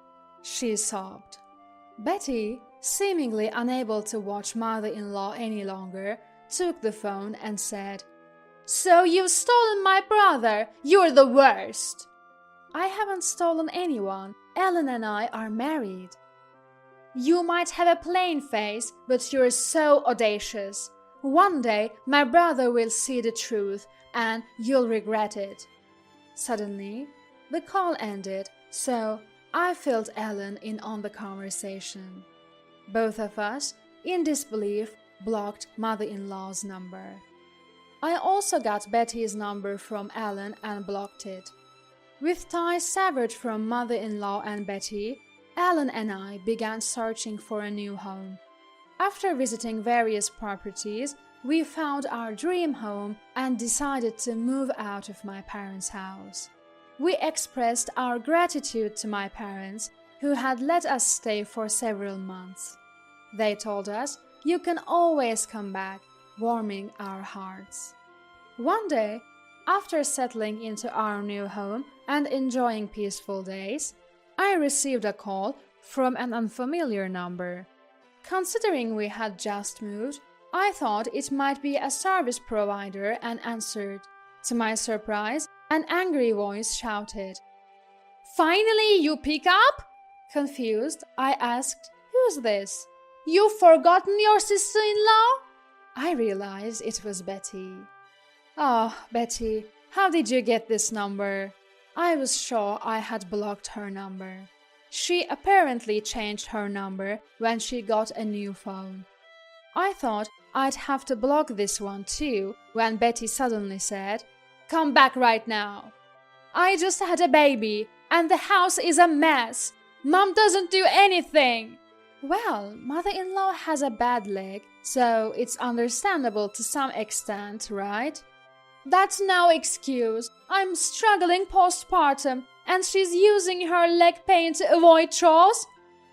she sobbed. Betty, seemingly unable to watch mother-in-law any longer, took the phone and said, "So you've stolen my brother? You're the worst." "I haven't stolen anyone. Ellen and I are married." "You might have a plain face, but you're so audacious. One day my brother will see the truth and you'll regret it." Suddenly, the call ended, so I filled Ellen in on the conversation. Both of us, in disbelief, blocked mother-in-law's number. I also got Betty's number from Ellen and blocked it. With ties severed from mother-in-law and Betty, Ellen and I began searching for a new home. After visiting various properties, we found our dream home and decided to move out of my parents' house. We expressed our gratitude to my parents, who had let us stay for several months. They told us, "You can always come back," warming our hearts. One day, after settling into our new home and enjoying peaceful days, I received a call from an unfamiliar number. Considering we had just moved, I thought it might be a service provider and answered. To my surprise, an angry voice shouted, "Finally you pick up?" Confused, I asked, "Who's this? You've forgotten your sister-in-law?" I realized it was Betty. "Oh, Betty, how did you get this number?" I was sure I had blocked her number. She apparently changed her number when she got a new phone. I thought I'd have to block this one too when Betty suddenly said, "Come back right now. I just had a baby and the house is a mess. Mom doesn't do anything." Well, mother-in-law has a bad leg, so it's understandable to some extent, right? "That's no excuse. I'm struggling postpartum and she's using her leg pain to avoid chores."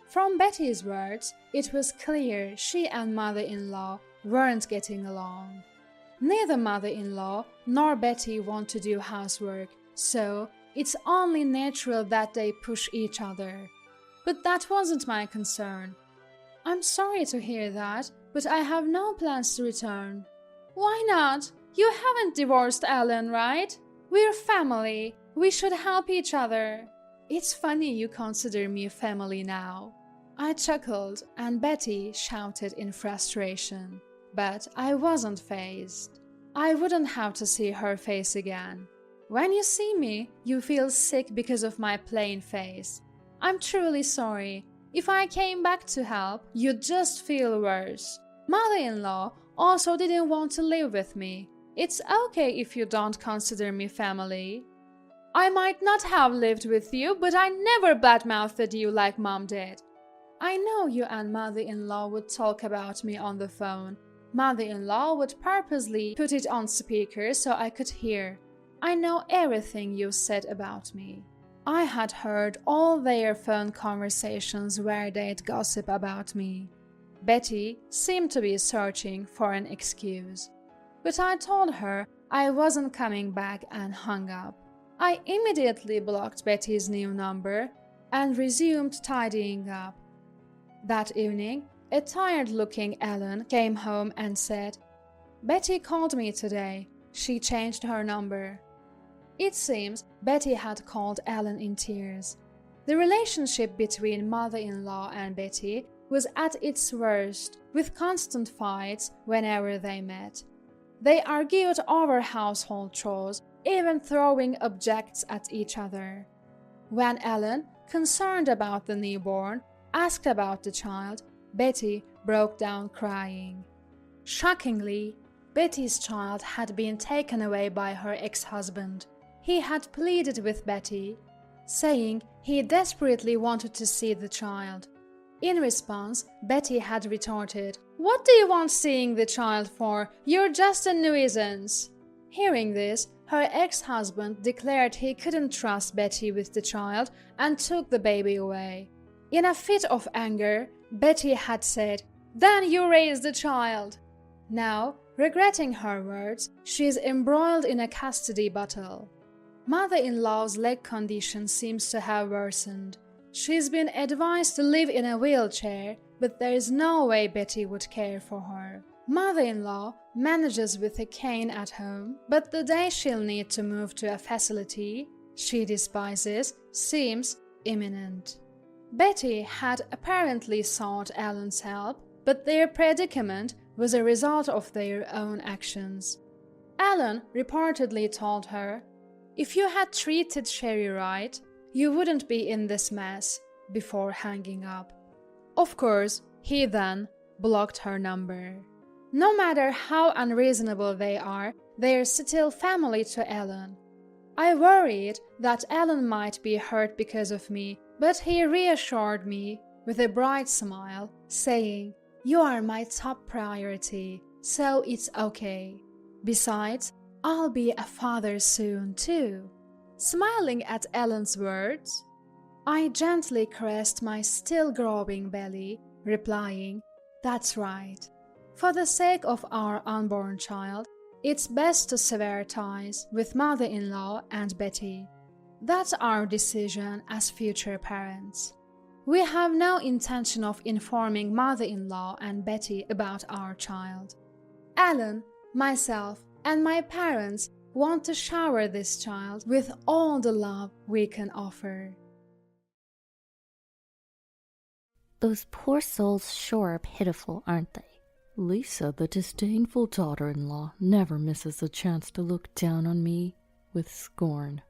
From Betty's words, it was clear she and mother-in-law weren't getting along. Neither mother-in-law nor Betty want to do housework, so It's only natural that they push each other. But that wasn't my concern. I'm sorry to hear that, but I have no plans to return. Why not? You haven't divorced Ellen, right? We're family. We should help each other. It's funny you consider me family now. I chuckled and Betty shouted in frustration. But I wasn't fazed. I wouldn't have to see her face again. When you see me, you feel sick because of my plain face. I'm truly sorry. If I came back to help, you'd just feel worse. Mother-in-law also didn't want to live with me. It's okay if you don't consider me family. I might not have lived with you, but I never badmouthed you like Mom did. I know you and Mother-in-law would talk about me on the phone. Mother-in-law would purposely put it on speaker so I could hear. I know everything you said about me. I had heard all their phone conversations where they'd gossip about me. Betty seemed to be searching for an excuse. But I told her I wasn't coming back and hung up. I immediately blocked Betty's new number and resumed tidying up. That evening, a tired-looking Ellen came home and said, "Betty called me today. She changed her number." It seems Betty had called Ellen in tears. The relationship between mother-in-law and Betty was at its worst, with constant fights whenever they met. They argued over household chores, even throwing objects at each other. When Ellen, concerned about the newborn, asked about the child, Betty broke down crying. Shockingly, Betty's child had been taken away by her ex-husband. He had pleaded with Betty, saying he desperately wanted to see the child. In response, Betty had retorted, "What do you want seeing the child for? You're just a nuisance." Hearing this, her ex-husband declared he couldn't trust Betty with the child and took the baby away. In a fit of anger, Betty had said, "Then you raise the child." Now, regretting her words, she is embroiled in a custody battle. Mother-in-law's leg condition seems to have worsened. She's been advised to live in a wheelchair, but there is no way Betty would care for her. Mother-in-law manages with a cane at home, but the day she'll need to move to a facility she despises seems imminent. Betty had apparently sought Ellen's help, but their predicament was a result of their own actions. Ellen reportedly told her, "If you had treated Sherry right, you wouldn't be in this mess," before hanging up. Of course, he then blocked her number. No matter how unreasonable they are, they're still family to Ellen. I worried that Ellen might be hurt because of me, but he reassured me with a bright smile, saying, "You are my top priority, so it's okay. Besides, I'll be a father soon, too." Smiling at Ellen's words, I gently caressed my still growing belly, replying, "That's right. For the sake of our unborn child, it's best to sever ties with mother-in-law and Betty. That's our decision as future parents. We have no intention of informing mother-in-law and Betty about our child. Ellen, myself, and my parents want to shower this child with all the love we can offer." Those poor souls sure are pitiful, aren't they? Lisa, the disdainful daughter-in-law, never misses a chance to look down on me with scorn.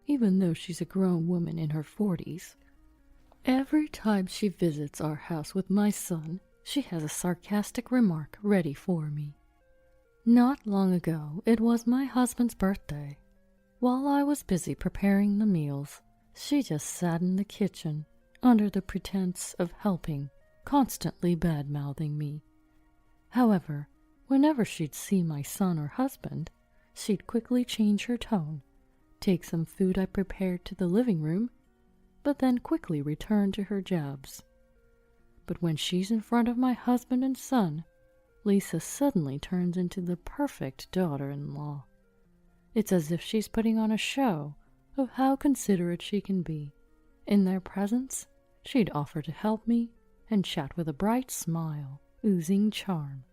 Even though she's a grown woman in her 40s, every time she visits our house with my son, she has a sarcastic remark ready for me. Not long ago, it was my husband's birthday. While I was busy preparing the meals, she just sat in the kitchen, under the pretense of helping, constantly bad-mouthing me. However, whenever she'd see my son or husband, she'd quickly change her tone, take some food I prepared to the living room, but then quickly return to her jobs. But when she's in front of my husband and son, Lisa suddenly turns into the perfect daughter-in-law. It's as if she's putting on a show, of how considerate she can be. In their presence, she'd offer to help me and chat with a bright smile, oozing charm.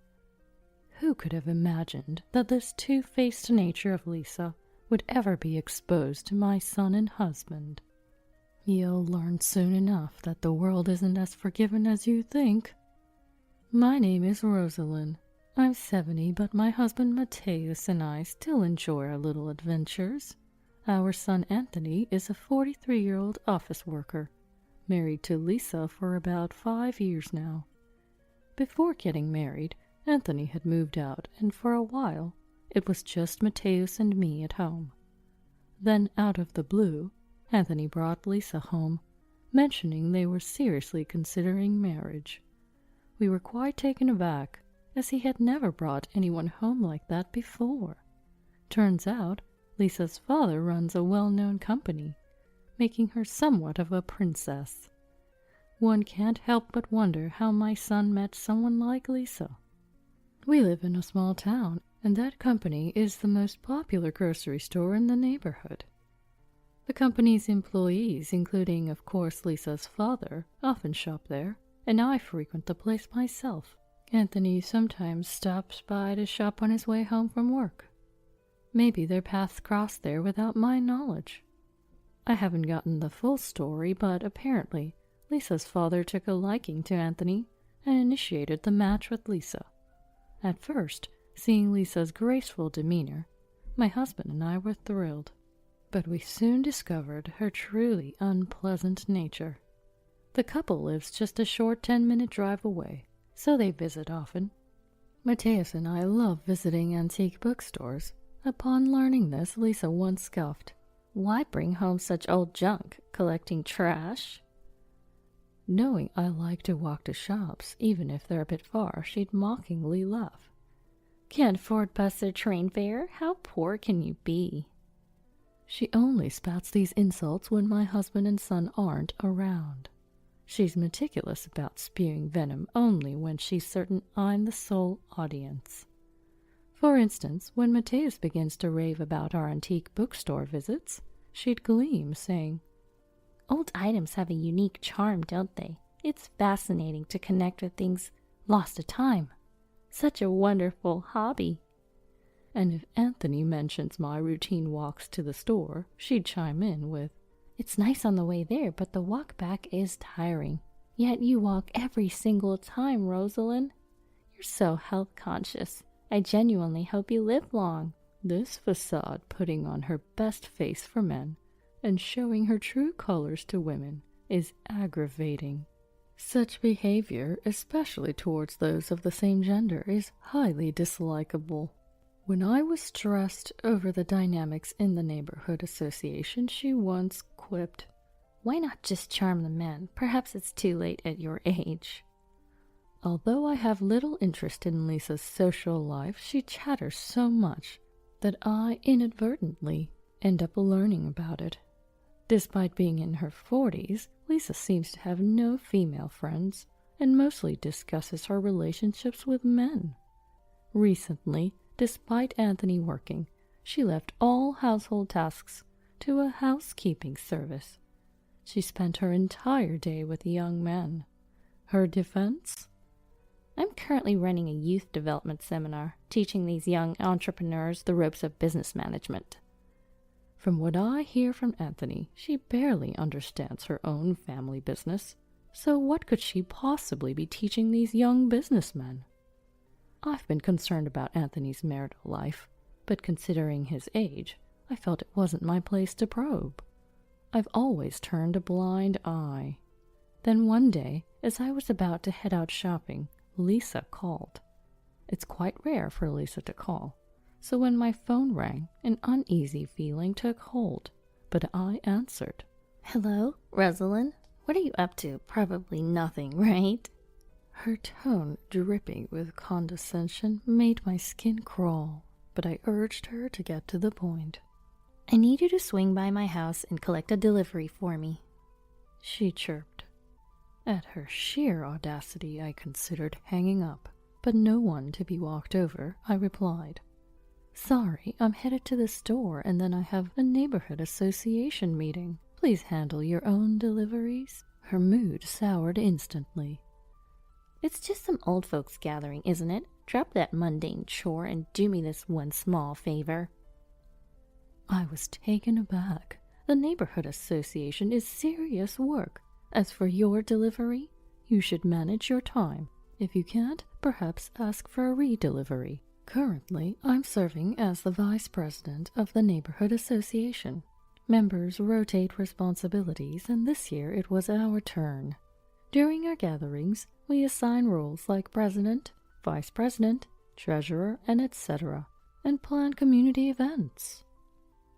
Who could have imagined that this two-faced nature of Lisa would ever be exposed to my son and husband? You'll learn soon enough that the world isn't as forgiving as you think. My name is Rosalind. I'm 70, but my husband Mateus and I still enjoy our little adventures. Our son Anthony is a 43-year-old office worker, married to Lisa for about 5 years now. Before getting married, Anthony had moved out, and for a while, it was just Mateus and me at home. Then, out of the blue, Anthony brought Lisa home, mentioning they were seriously considering marriage. We were quite taken aback, as he had never brought anyone home like that before. Turns out, Lisa's father runs a well-known company, making her somewhat of a princess. One can't help but wonder how my son met someone like Lisa. We live in a small town, and that company is the most popular grocery store in the neighborhood. The company's employees, including, of course, Lisa's father, often shop there, and I frequent the place myself. Anthony sometimes stops by to shop on his way home from work. Maybe their paths crossed there without my knowledge. I haven't gotten the full story, but apparently Lisa's father took a liking to Anthony and initiated the match with Lisa. At first, seeing Lisa's graceful demeanor, my husband and I were thrilled, but we soon discovered her truly unpleasant nature. The couple lives just a short 10-minute drive away, so they visit often. Mateus and I love visiting antique bookstores. Upon learning this, Lisa once scoffed, "Why bring home such old junk, collecting trash?" Knowing I like to walk to shops, even if they're a bit far, she'd mockingly laugh. "Can't afford bus or train fare? How poor can you be?" She only spouts these insults when my husband and son aren't around. She's meticulous about spewing venom only when she's certain I'm the sole audience. For instance, when Mateus begins to rave about our antique bookstore visits, she'd gleam, saying, "Old items have a unique charm, don't they? It's fascinating to connect with things lost to time. Such a wonderful hobby." And if Anthony mentions my routine walks to the store, she'd chime in with, "It's nice on the way there, but the walk back is tiring. Yet you walk every single time, Rosalind. You're so health conscious. I genuinely hope you live long." This facade putting on her best face for men and showing her true colors to women is aggravating. Such behavior, especially towards those of the same gender, is highly dislikable. When I was stressed over the dynamics in the neighborhood association, she once quipped, "Why not just charm the men? Perhaps it's too late at your age." Although I have little interest in Lisa's social life, she chatters so much that I inadvertently end up learning about it. Despite being in her 40s, Lisa seems to have no female friends and mostly discusses her relationships with men. Recently, despite Anthony working, she left all household tasks to a housekeeping service. She spent her entire day with young men. Her defense? "I'm currently running a youth development seminar, teaching these young entrepreneurs the ropes of business management." From what I hear from Anthony, she barely understands her own family business, so what could she possibly be teaching these young businessmen? I've been concerned about Anthony's marital life, but considering his age, I felt it wasn't my place to probe. I've always turned a blind eye. Then one day, as I was about to head out shopping, Lisa called. It's quite rare for Lisa to call, so when my phone rang, an uneasy feeling took hold, but I answered. "Hello, Rosalind? What are you up to? Probably nothing, right?" Her tone, dripping with condescension, made my skin crawl, but I urged her to get to the point. "I need you to swing by my house and collect a delivery for me," she chirped. At her sheer audacity, I considered hanging up, but no one to be walked over, I replied, Sorry, I'm headed to the store and then I have a neighborhood association meeting. Please handle your own deliveries. Her mood soured instantly. It's just some old folks gathering, isn't it? Drop that mundane chore and do me this one small favor. I was taken aback. The neighborhood association is serious work. As for your delivery, you should manage your time. If you can't, perhaps ask for a re-delivery. Currently, I'm serving as the vice president of the neighborhood association. Members rotate responsibilities, and this year it was our turn. During our gatherings, we assign roles like president, vice president, treasurer, and etc., and plan community events.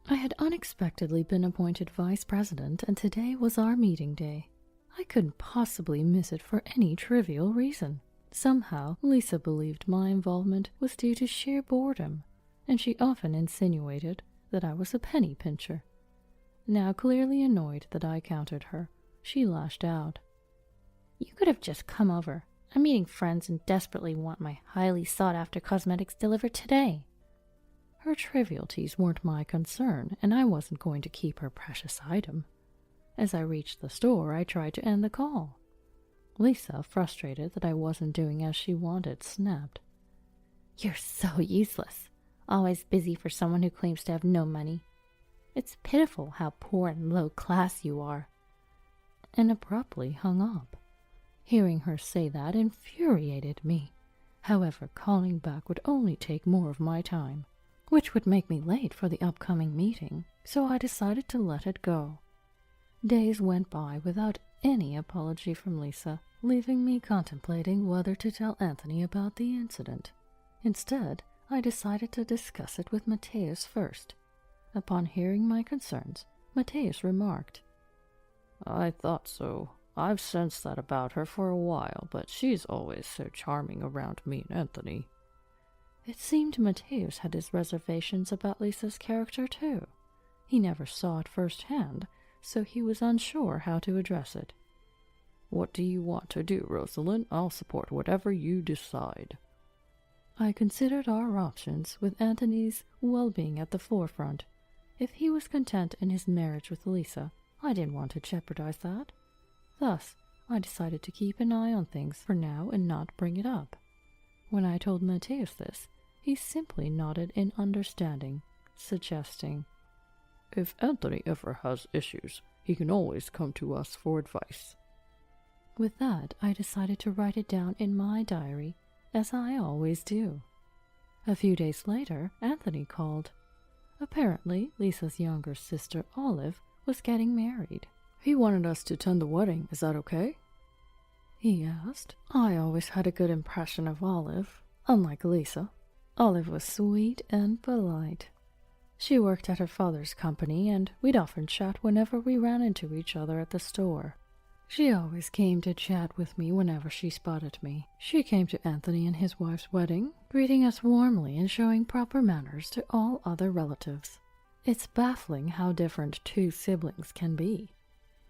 I had unexpectedly been appointed vice president, and today was our meeting day. I couldn't possibly miss it for any trivial reason. Somehow, Lisa believed my involvement was due to sheer boredom, and she often insinuated that I was a penny pincher. Now clearly annoyed that I countered her, she lashed out. You could have just come over. I'm meeting friends and desperately want my highly sought-after cosmetics delivered today. Her trivialities weren't my concern, and I wasn't going to keep her precious item. As I reached the store, I tried to end the call. Lisa, frustrated that I wasn't doing as she wanted, snapped. You're so useless. Always busy for someone who claims to have no money. It's pitiful how poor and low class you are. And abruptly hung up. Hearing her say that infuriated me. However, calling back would only take more of my time, which would make me late for the upcoming meeting, so I decided to let it go. Days went by without any apology from Lisa, leaving me contemplating whether to tell Anthony about the incident. Instead, I decided to discuss it with Mateus first. Upon hearing my concerns, Mateus remarked, I thought so. I've sensed that about her for a while, but she's always so charming around me and Anthony. It seemed Mateus had his reservations about Lisa's character too. He never saw it firsthand, so he was unsure how to address it. What do you want to do, Rosalind? I'll support whatever you decide. I considered our options, with Anthony's well-being at the forefront. If he was content in his marriage with Lisa, I didn't want to jeopardize that. Thus, I decided to keep an eye on things for now and not bring it up. When I told Mateus this, he simply nodded in understanding, suggesting, If Anthony ever has issues, he can always come to us for advice. With that, I decided to write it down in my diary, as I always do. A few days later, Anthony called. Apparently, Lisa's younger sister, Olive, was getting married. He wanted us to attend the wedding. Is that okay? He asked. I always had a good impression of Olive. Unlike Lisa, Olive was sweet and polite. She worked at her father's company, and we'd often chat whenever we ran into each other at the store. She always came to chat with me whenever she spotted me. She came to Anthony and his wife's wedding, greeting us warmly and showing proper manners to all other relatives. It's baffling how different two siblings can be.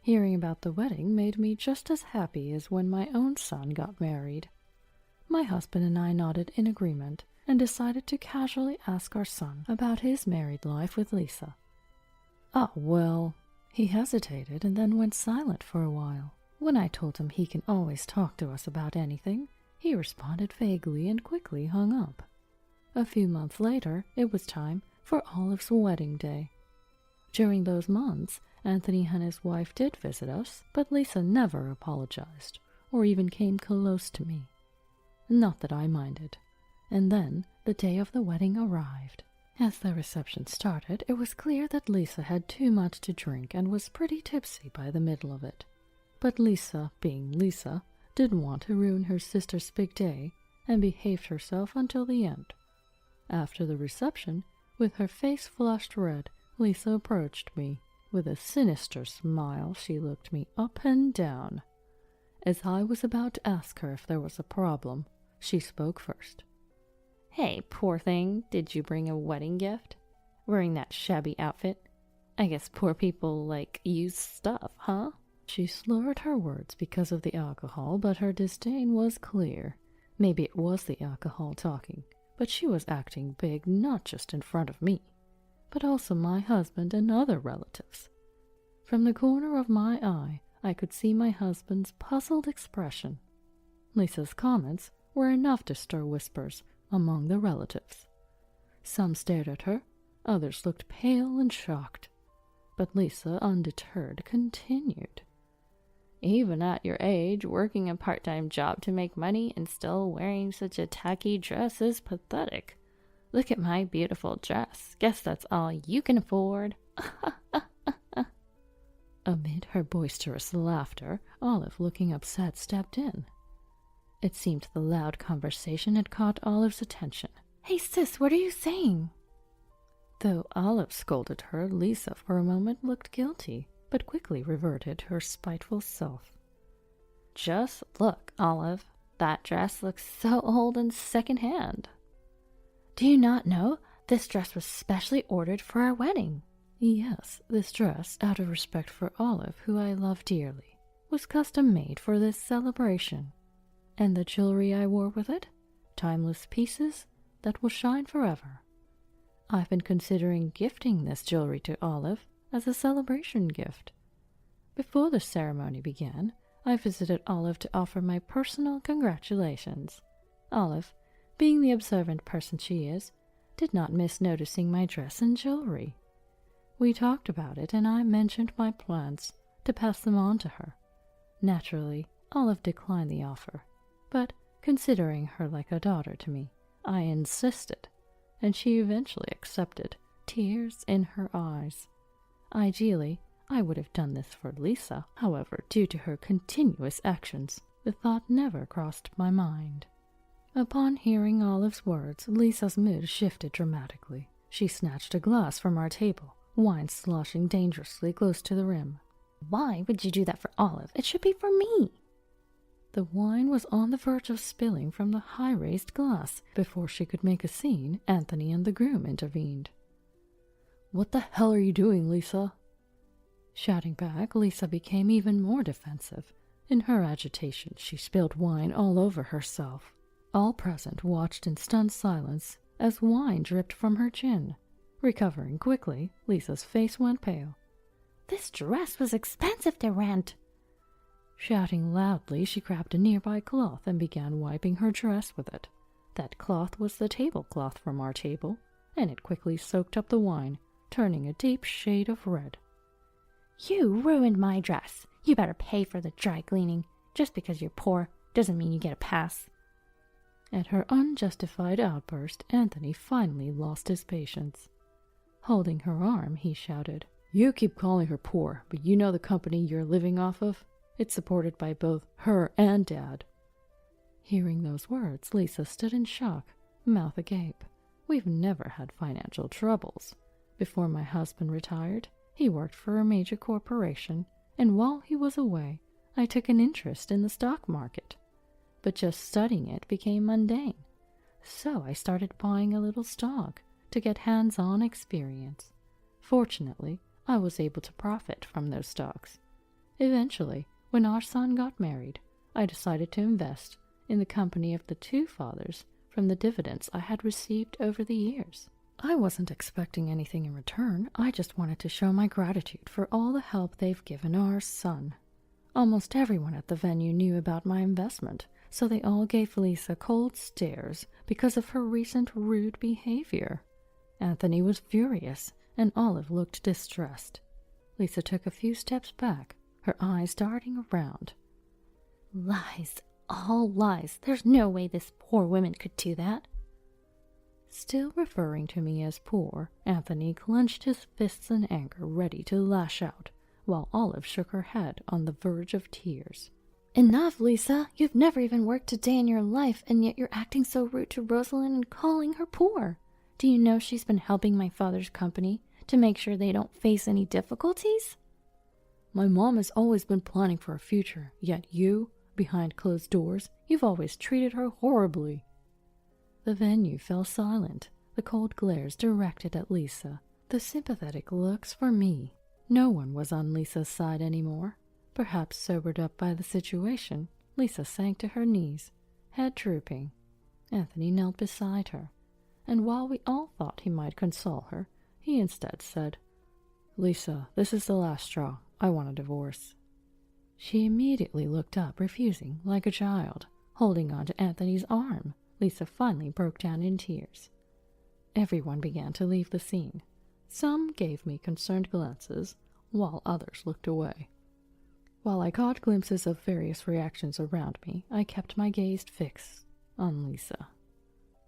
Hearing about the wedding made me just as happy as when my own son got married. My husband and I nodded in agreement and decided to casually ask our son about his married life with Lisa. Ah, well, he hesitated and then went silent for a while. When I told him he can always talk to us about anything, he responded vaguely and quickly hung up. A few months later, it was time for Olive's wedding day. During those months, Anthony and his wife did visit us, but Lisa never apologized, or even came close to me. Not that I minded. And then, the day of the wedding arrived. As the reception started, it was clear that Lisa had too much to drink and was pretty tipsy by the middle of it. But Lisa, being Lisa, didn't want to ruin her sister's big day and behaved herself until the end. After the reception, with her face flushed red, Lisa approached me. With a sinister smile, she looked me up and down. As I was about to ask her if there was a problem, she spoke first. Hey, poor thing, did you bring a wedding gift? Wearing that shabby outfit? I guess poor people like used stuff, huh? She slurred her words because of the alcohol, but her disdain was clear. Maybe it was the alcohol talking. But she was acting big not just in front of me, but also my husband and other relatives. From the corner of my eye, I could see my husband's puzzled expression. Lisa's comments were enough to stir whispers among the relatives. Some stared at her, others looked pale and shocked. But Lisa, undeterred, continued. "Even at your age, working a part-time job to make money and still wearing such a tacky dress is pathetic. Look at my beautiful dress. Guess that's all you can afford." Amid her boisterous laughter, Olive, looking upset, stepped in. It seemed the loud conversation had caught Olive's attention. "Hey sis, what are you saying?" Though Olive scolded her, Lisa for a moment looked guilty, but quickly reverted to her spiteful self. "Just look, Olive. That dress looks so old and second-hand." "Do you not know? This dress was specially ordered for our wedding." Yes, this dress, out of respect for Olive, who I love dearly, was custom-made for this celebration. And the jewelry I wore with it? Timeless pieces that will shine forever. I've been considering gifting this jewelry to Olive as a celebration gift. Before the ceremony began, I visited Olive to offer my personal congratulations. Olive, being the observant person she is, did not miss noticing my dress and jewelry. We talked about it, and I mentioned my plans to pass them on to her. Naturally, Olive declined the offer, but considering her like a daughter to me, I insisted, and she eventually accepted, tears in her eyes. Ideally, I would have done this for Lisa. However, due to her continuous actions, the thought never crossed my mind. Upon hearing Olive's words, Lisa's mood shifted dramatically. She snatched a glass from our table, wine sloshing dangerously close to the rim. "Why would you do that for Olive? It should be for me." The wine was on the verge of spilling from the high-raised glass. Before she could make a scene, Anthony and the groom intervened. "What the hell are you doing, Lisa?" Shouting back, Lisa became even more defensive. In her agitation, she spilled wine all over herself. All present watched in stunned silence as wine dripped from her chin. Recovering quickly, Lisa's face went pale. "This dress was expensive to rent." Shouting loudly, she grabbed a nearby cloth and began wiping her dress with it. That cloth was the tablecloth from our table, and it quickly soaked up the wine, turning a deep shade of red. "You ruined my dress. You better pay for the dry cleaning. Just because you're poor doesn't mean you get a pass." At her unjustified outburst, Anthony finally lost his patience. Holding her arm, he shouted, "You keep calling her poor, but you know the company you're living off of? It's supported by both her and Dad." Hearing those words, Lisa stood in shock, mouth agape. We've never had financial troubles. Before my husband retired, he worked for a major corporation, and while he was away, I took an interest in the stock market. But just studying it became mundane, so I started buying a little stock to get hands-on experience. Fortunately, I was able to profit from those stocks. Eventually, when our son got married, I decided to invest in the company of the two fathers from the dividends I had received over the years. I wasn't expecting anything in return. I just wanted to show my gratitude for all the help they've given our son. Almost everyone at the venue knew about my investment, so they all gave Lisa cold stares because of her recent rude behavior. Anthony was furious, and Olive looked distressed. Lisa took a few steps back, her eyes darting around. "Lies, all lies. There's no way this poor woman could do that." Still referring to me as poor, Anthony clenched his fists in anger, ready to lash out, while Olive shook her head on the verge of tears. "Enough, Lisa. You've never even worked a day in your life, and yet you're acting so rude to Rosalind and calling her poor. Do you know she's been helping my father's company to make sure they don't face any difficulties?" "My mom has always been planning for a future, yet you, behind closed doors, you've always treated her horribly." The venue fell silent, the cold glares directed at Lisa, the sympathetic looks for me. No one was on Lisa's side anymore. Perhaps sobered up by the situation, Lisa sank to her knees, head drooping. Anthony knelt beside her, and while we all thought he might console her, he instead said, "Lisa, this is the last straw. I want a divorce." She immediately looked up, refusing, like a child. Holding on to Anthony's arm, Lisa finally broke down in tears. Everyone began to leave the scene. Some gave me concerned glances, while others looked away. While I caught glimpses of various reactions around me, I kept my gaze fixed on Lisa.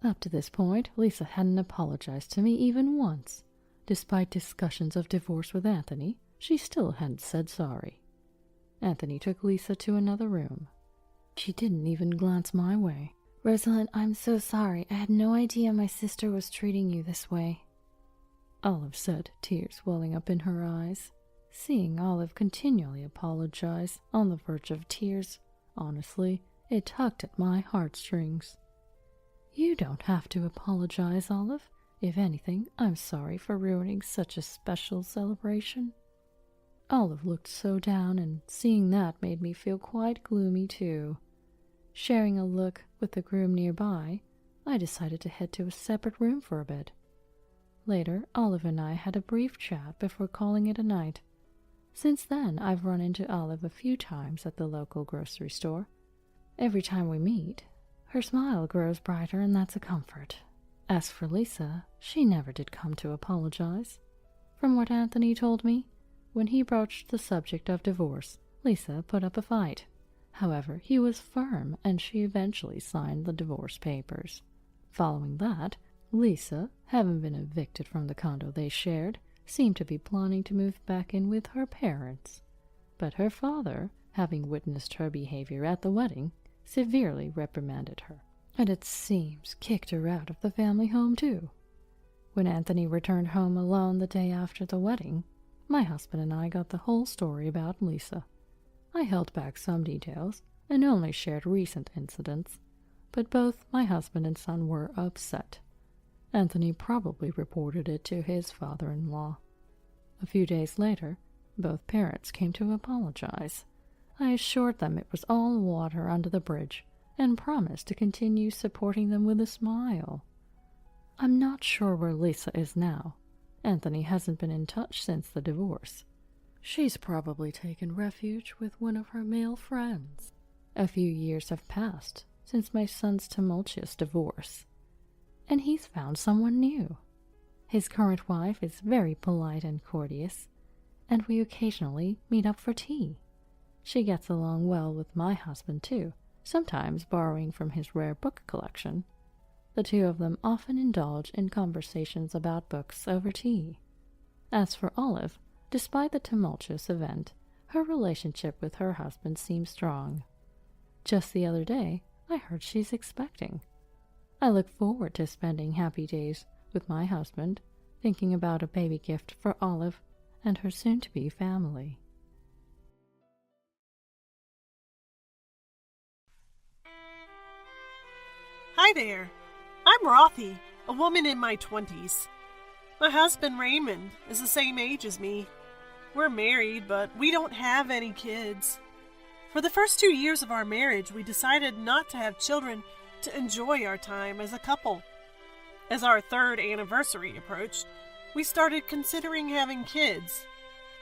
Up to this point, Lisa hadn't apologized to me even once. Despite discussions of divorce with Anthony, she still hadn't said sorry. Anthony took Lisa to another room. She didn't even glance my way. "Rosalind, I'm so sorry. I had no idea my sister was treating you this way," Olive said, tears welling up in her eyes. Seeing Olive continually apologize, on the verge of tears, honestly, it tugged at my heartstrings. "You don't have to apologize, Olive. If anything, I'm sorry for ruining such a special celebration." Olive looked so down, and seeing that made me feel quite gloomy too. Sharing a look with the groom nearby, I decided to head to a separate room for a bit. Later, Olive and I had a brief chat before calling it a night. Since then, I've run into Olive a few times at the local grocery store. Every time we meet, her smile grows brighter, and that's a comfort. As for Lisa, she never did come to apologize. From what Anthony told me, when he broached the subject of divorce, Lisa put up a fight. However, he was firm, and she eventually signed the divorce papers. Following that, Lisa, having been evicted from the condo they shared, seemed to be planning to move back in with her parents. But her father, having witnessed her behavior at the wedding, severely reprimanded her, and it seems kicked her out of the family home too. When Anthony returned home alone the day after the wedding, my husband and I got the whole story about Lisa. I held back some details and only shared recent incidents, but both my husband and son were upset. Anthony probably reported it to his father-in-law. A few days later, both parents came to apologize. I assured them it was all water under the bridge and promised to continue supporting them with a smile. I'm not sure where Lisa is now. Anthony hasn't been in touch since the divorce. She's probably taken refuge with one of her male friends. A few years have passed since my son's tumultuous divorce, and he's found someone new. His current wife is very polite and courteous, and we occasionally meet up for tea. She gets along well with my husband, too, sometimes borrowing from his rare book collection. The two of them often indulge in conversations about books over tea. As for Olive, despite the tumultuous event, her relationship with her husband seems strong. Just the other day, I heard she's expecting. I look forward to spending happy days with my husband, thinking about a baby gift for Olive and her soon-to-be family. Hi there. I'm Rothy, a woman in my 20s. My husband Raymond is the same age as me. We're married, but we don't have any kids. For the first 2 years of our marriage, we decided not to have children to enjoy our time as a couple. As our 3rd anniversary approached, we started considering having kids.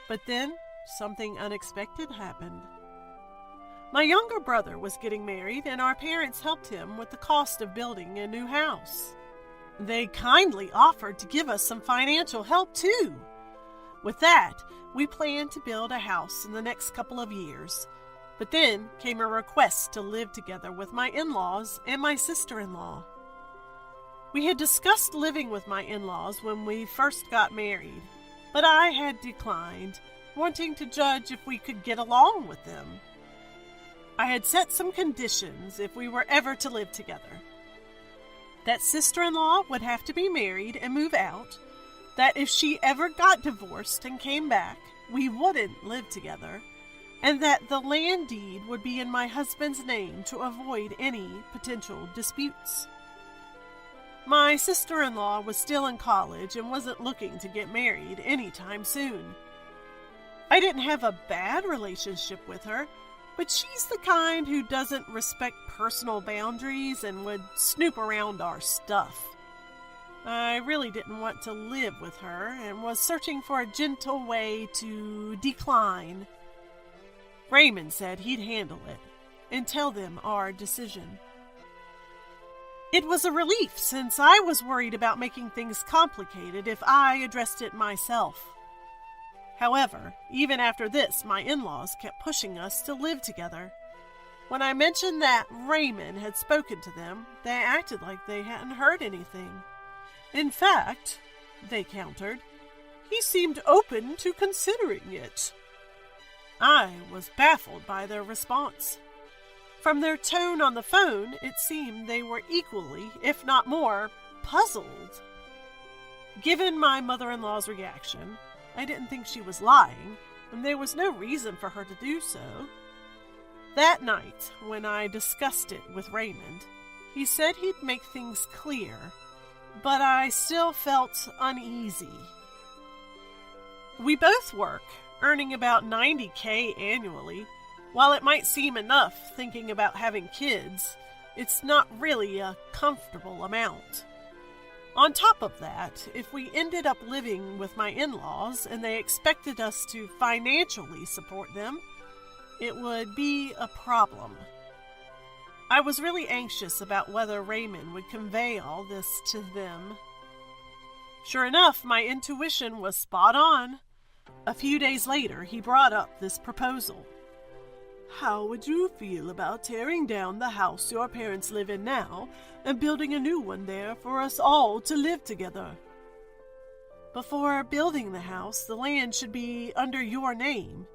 But then, something unexpected happened. My younger brother was getting married, and our parents helped him with the cost of building a new house. They kindly offered to give us some financial help, too. With that, we planned to build a house in the next couple of years. But then came a request to live together with my in-laws and my sister-in-law. We had discussed living with my in-laws when we first got married, but I had declined, wanting to judge if we could get along with them. I had set some conditions if we were ever to live together. That sister-in-law would have to be married and move out, that if she ever got divorced and came back, we wouldn't live together, and that the land deed would be in my husband's name to avoid any potential disputes. My sister-in-law was still in college and wasn't looking to get married anytime soon. I didn't have a bad relationship with her, but she's the kind who doesn't respect personal boundaries and would snoop around our stuff. I really didn't want to live with her and was searching for a gentle way to decline. Raymond said he'd handle it and tell them our decision. It was a relief since I was worried about making things complicated if I addressed it myself. However, even after this, my in-laws kept pushing us to live together. When I mentioned that Raymond had spoken to them, they acted like they hadn't heard anything. In fact, they countered, he seemed open to considering it. I was baffled by their response. From their tone on the phone, it seemed they were equally, if not more, puzzled. Given my mother-in-law's reaction, I didn't think she was lying, and there was no reason for her to do so. That night, when I discussed it with Raymond, he said he'd make things clear, but I still felt uneasy. We both work, earning about $90,000 annually. While it might seem enough thinking about having kids, it's not really a comfortable amount. On top of that, if we ended up living with my in-laws and they expected us to financially support them, it would be a problem. I was really anxious about whether Raymond would convey all this to them. Sure enough, my intuition was spot on. A few days later, he brought up this proposal. How would you feel about tearing down the house your parents live in now and building a new one there for us all to live together? Before building the house, the land should be under your name.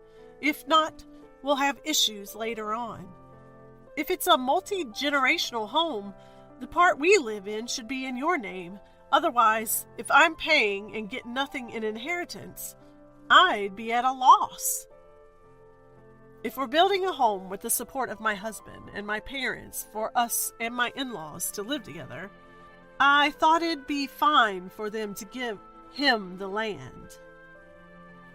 If not, we'll have issues later on. If it's a multi-generational home, the part we live in should be in your name. Otherwise, if I'm paying and get nothing in inheritance, I'd be at a loss. If we're building a home with the support of my husband and my parents for us and my in-laws to live together, I thought it'd be fine for them to give him the land.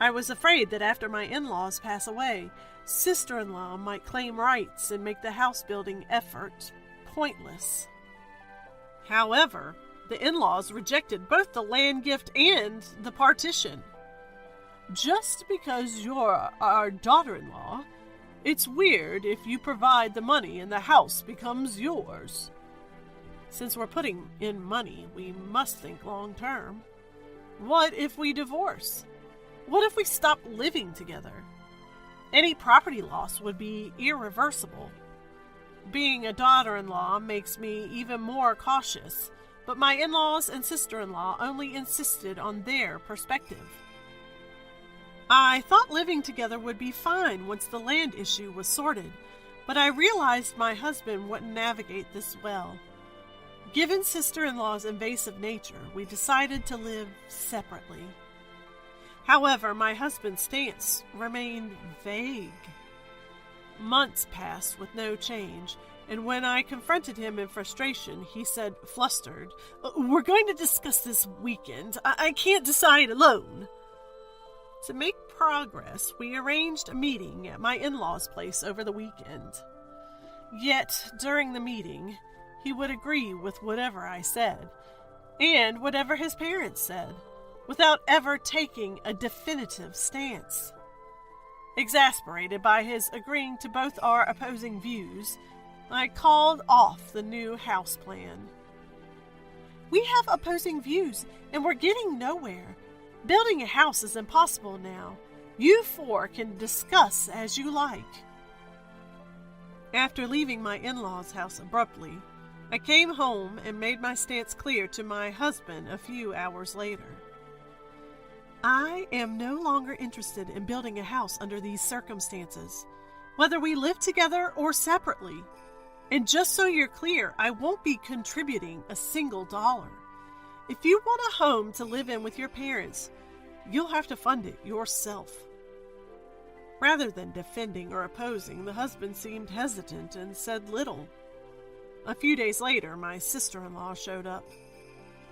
I was afraid that after my in-laws pass away, sister-in-law might claim rights and make the house-building effort pointless. However, the in-laws rejected both the land gift and the partition. Just because you're our daughter-in-law, it's weird if you provide the money and the house becomes yours. Since we're putting in money, we must think long-term. What if we divorce? What if we stop living together? Any property loss would be irreversible. Being a daughter-in-law makes me even more cautious, but my in-laws and sister-in-law only insisted on their perspective. I thought living together would be fine once the land issue was sorted, but I realized my husband wouldn't navigate this well. Given sister-in-law's invasive nature, we decided to live separately. However, my husband's stance remained vague. Months passed with no change, and when I confronted him in frustration, he said, flustered, "We're going to discuss this weekend. I can't decide alone." To make progress, we arranged a meeting at my in-laws' place over the weekend. Yet, during the meeting, he would agree with whatever I said, and whatever his parents said, without ever taking a definitive stance. Exasperated by his agreeing to both our opposing views, I called off the new house plan. "We have opposing views, and we're getting nowhere. Building a house is impossible now. You four can discuss as you like." After leaving my in-laws' house abruptly, I came home and made my stance clear to my husband a few hours later. I am no longer interested in building a house under these circumstances, whether we live together or separately. And just so you're clear, I won't be contributing a single dollar. If you want a home to live in with your parents, you'll have to fund it yourself. Rather than defending or opposing, the husband seemed hesitant and said little. A few days later, my sister-in-law showed up.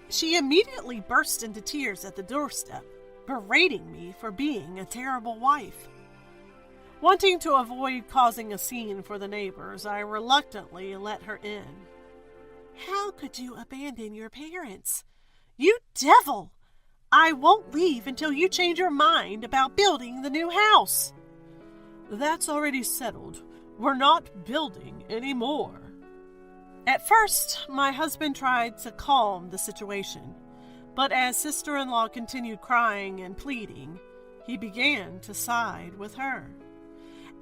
She immediately burst into tears at the doorstep, berating me for being a terrible wife. Wanting to avoid causing a scene for the neighbors, I reluctantly let her in. "How could you abandon your parents? You devil! I won't leave until you change your mind about building the new house. That's already settled. We're not building anymore. At first, my husband tried to calm the situation, but as sister-in-law continued crying and pleading, he began to side with her.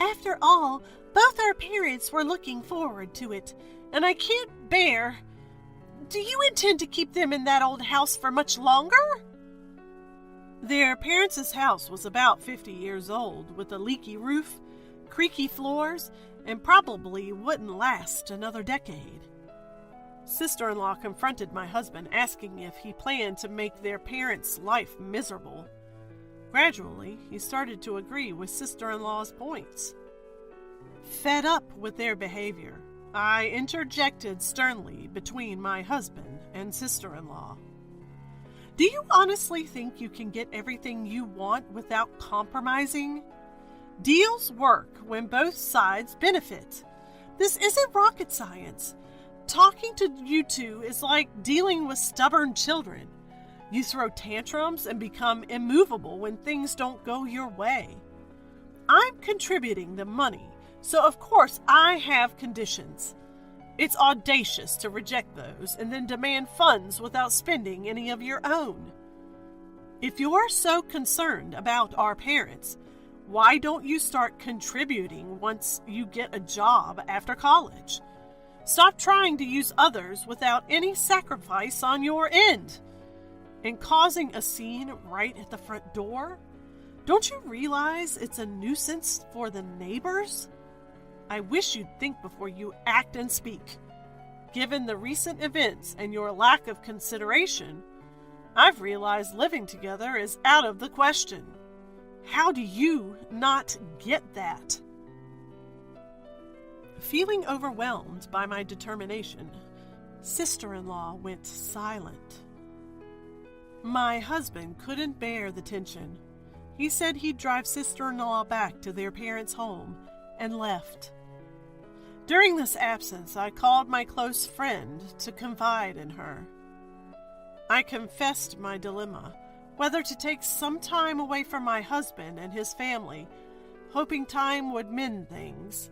After all, both our parents were looking forward to it, and I can't bear... Do you intend to keep them in that old house for much longer? Their parents' house was about 50 years old, with a leaky roof, creaky floors, and probably wouldn't last another decade. Sister-in-law confronted my husband, asking if he planned to make their parents' life miserable. Gradually, he started to agree with sister-in-law's points. Fed up with their behavior, I interjected sternly between my husband and sister-in-law. Do you honestly think you can get everything you want without compromising? Deals work when both sides benefit. This isn't rocket science. Talking to you two is like dealing with stubborn children. You throw tantrums and become immovable when things don't go your way. I'm contributing the money, so of course I have conditions. It's audacious to reject those and then demand funds without spending any of your own. If you're so concerned about our parents, why don't you start contributing once you get a job after college? Stop trying to use others without any sacrifice on your end. And causing a scene right at the front door? Don't you realize it's a nuisance for the neighbors? I wish you'd think before you act and speak. Given the recent events and your lack of consideration, I've realized living together is out of the question. How do you not get that? Feeling overwhelmed by my determination, sister-in-law went silent. My husband couldn't bear the tension. He said he'd drive sister-in-law back to their parents' home and left. During this absence, I called my close friend to confide in her. I confessed my dilemma, whether to take some time away from my husband and his family, hoping time would mend things,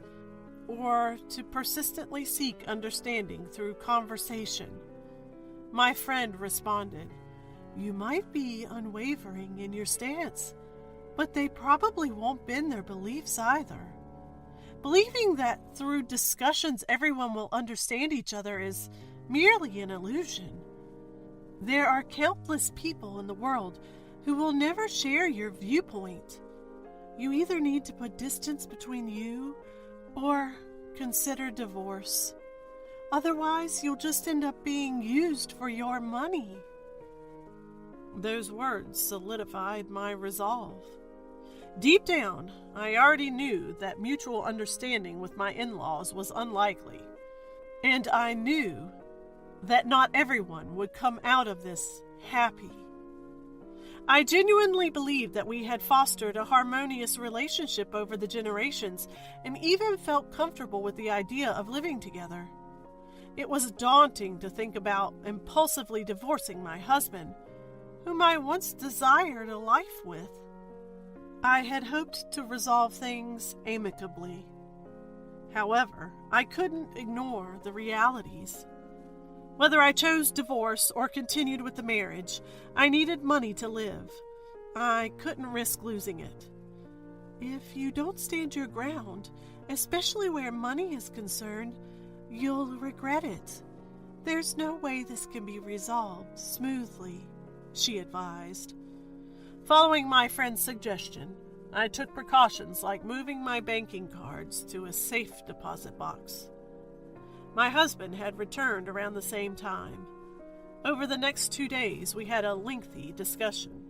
or to persistently seek understanding through conversation. My friend responded, "You might be unwavering in your stance, but they probably won't bend their beliefs either. Believing that through discussions everyone will understand each other is merely an illusion. There are countless people in the world who will never share your viewpoint. You either need to put distance between you or consider divorce. Otherwise, you'll just end up being used for your money." Those words solidified my resolve. Deep down, I already knew that mutual understanding with my in-laws was unlikely, and I knew that not everyone would come out of this happy. I genuinely believed that we had fostered a harmonious relationship over the generations and even felt comfortable with the idea of living together. It was daunting to think about impulsively divorcing my husband, whom I once desired a life with. I had hoped to resolve things amicably. However, I couldn't ignore the realities. Whether I chose divorce or continued with the marriage, I needed money to live. I couldn't risk losing it. If you don't stand your ground, especially where money is concerned, you'll regret it. There's no way this can be resolved smoothly, she advised. Following my friend's suggestion, I took precautions like moving my banking cards to a safe deposit box. My husband had returned around the same time. Over the next 2 days, we had a lengthy discussion.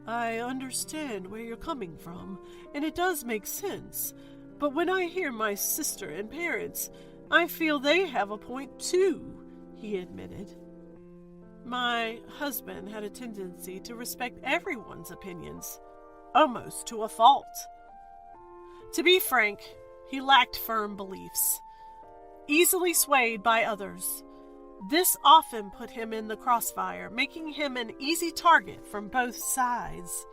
I understand where you're coming from, and it does make sense, but when I hear my sister and parents, I feel they have a point too, he admitted. My husband had a tendency to respect everyone's opinions, almost to a fault. To be frank, he lacked firm beliefs, easily swayed by others. This often put him in the crossfire, making him an easy target from both sides.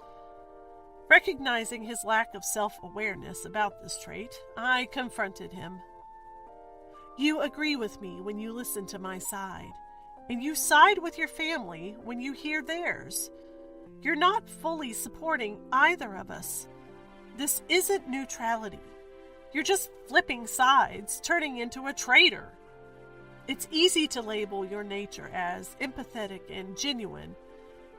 Recognizing his lack of self-awareness about this trait, I confronted him. You agree with me when you listen to my side, and you side with your family when you hear theirs. You're not fully supporting either of us. This isn't neutrality. You're just flipping sides, turning into a traitor. It's easy to label your nature as empathetic and genuine,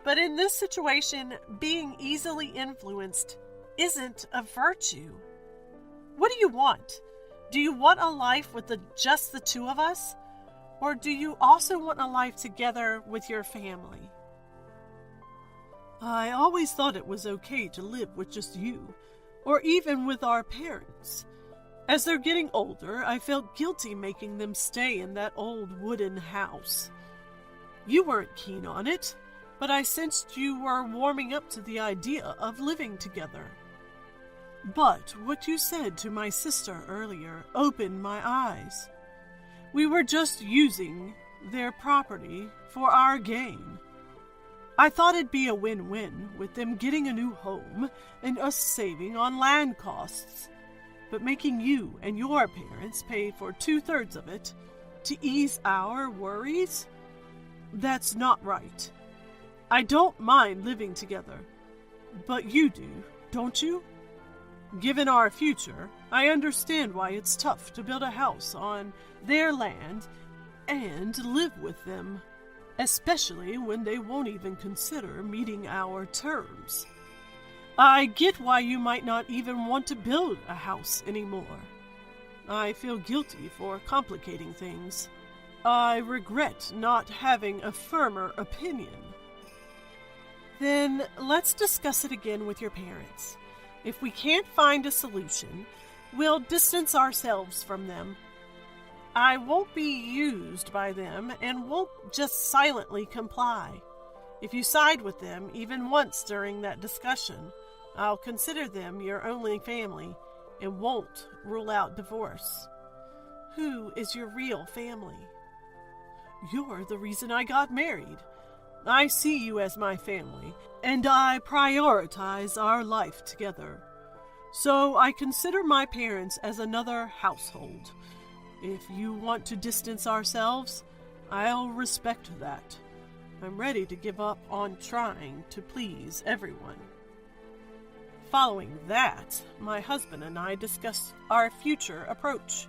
but in this situation, being easily influenced isn't a virtue. What do you want? Do you want a life with just the two of us? Or do you also want a life together with your family? I always thought it was okay to live with just you, or even with our parents. As they're getting older, I felt guilty making them stay in that old wooden house. You weren't keen on it, but I sensed you were warming up to the idea of living together. But what you said to my sister earlier opened my eyes. We were just using their property for our gain. I thought it'd be a win-win with them getting a new home and us saving on land costs. But making you and your parents pay for 2/3 of it to ease our worries? That's not right. I don't mind living together, but you do, don't you? Given our future, I understand why it's tough to build a house on their land and live with them, especially when they won't even consider meeting our terms. I get why you might not even want to build a house anymore. I feel guilty for complicating things. I regret not having a firmer opinion. Then let's discuss it again with your parents. If we can't find a solution, we'll distance ourselves from them. I won't be used by them and won't just silently comply. If you side with them even once during that discussion, I'll consider them your only family and won't rule out divorce. Who is your real family? You're the reason I got married. I see you as my family, and I prioritize our life together. So I consider my parents as another household. If you want to distance ourselves, I'll respect that. I'm ready to give up on trying to please everyone. Following that, my husband and I discussed our future approach.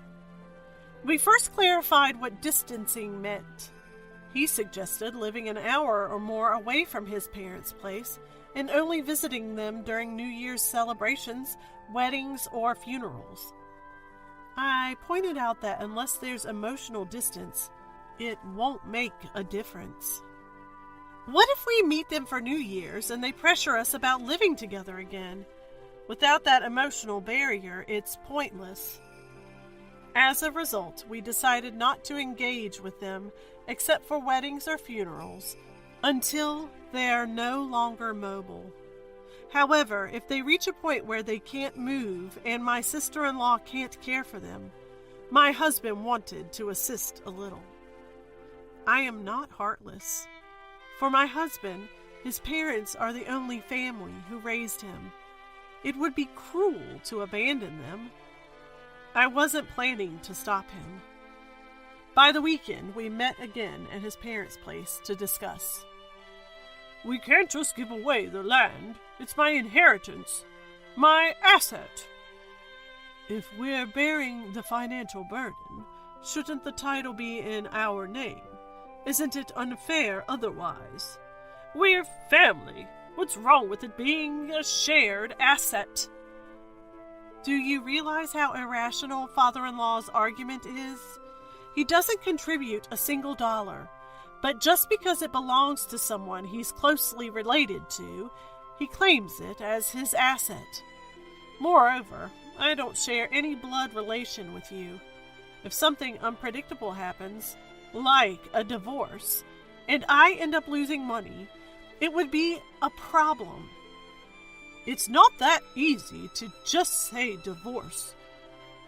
We first clarified what distancing meant. He suggested living an hour or more away from his parents' place and only visiting them during New Year's celebrations, weddings, or funerals. I pointed out that unless there's emotional distance, it won't make a difference. What if we meet them for New Year's and they pressure us about living together again? Without that emotional barrier, it's pointless. As a result, we decided not to engage with them except for weddings or funerals until they are no longer mobile. However, if they reach a point where they can't move and my sister-in-law can't care for them, my husband wanted to assist a little. I am not heartless. For my husband, his parents are the only family who raised him. It would be cruel to abandon them. I wasn't planning to stop him. By the weekend, we met again at his parents' place to discuss. We can't just give away the land. It's my inheritance. My asset. If we're bearing the financial burden, shouldn't the title be in our name? Isn't it unfair otherwise? We're family. What's wrong with it being a shared asset? Do you realize how irrational father-in-law's argument is? He doesn't contribute a single dollar, but just because it belongs to someone he's closely related to, he claims it as his asset. Moreover, I don't share any blood relation with you. If something unpredictable happens, like a divorce, and I end up losing money, it would be a problem. It's not that easy to just say divorce.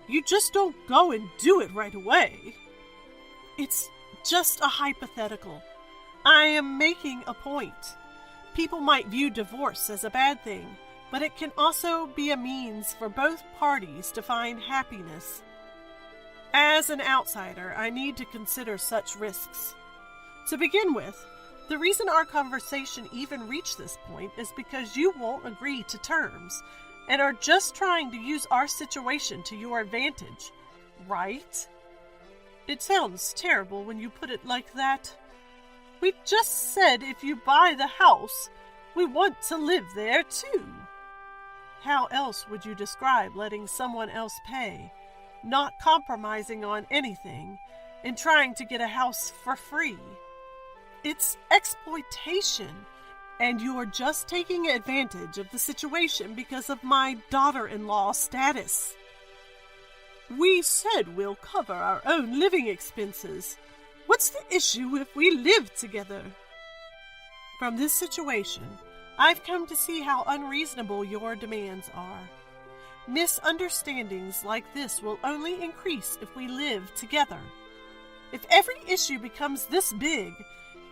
You just don't go and do it right away. It's just a hypothetical. I am making a point. People might view divorce as a bad thing, but it can also be a means for both parties to find happiness. As an outsider, I need to consider such risks. To begin with, the reason our conversation even reached this point is because you won't agree to terms and are just trying to use our situation to your advantage, right? It sounds terrible when you put it like that. We just said if you buy the house, we want to live there too. How else would you describe letting someone else pay, not compromising on anything, and trying to get a house for free? It's exploitation, and you're just taking advantage of the situation because of my daughter-in-law status. We said we'll cover our own living expenses. What's the issue if we live together? From this situation, I've come to see how unreasonable your demands are. Misunderstandings like this will only increase if we live together. If every issue becomes this big,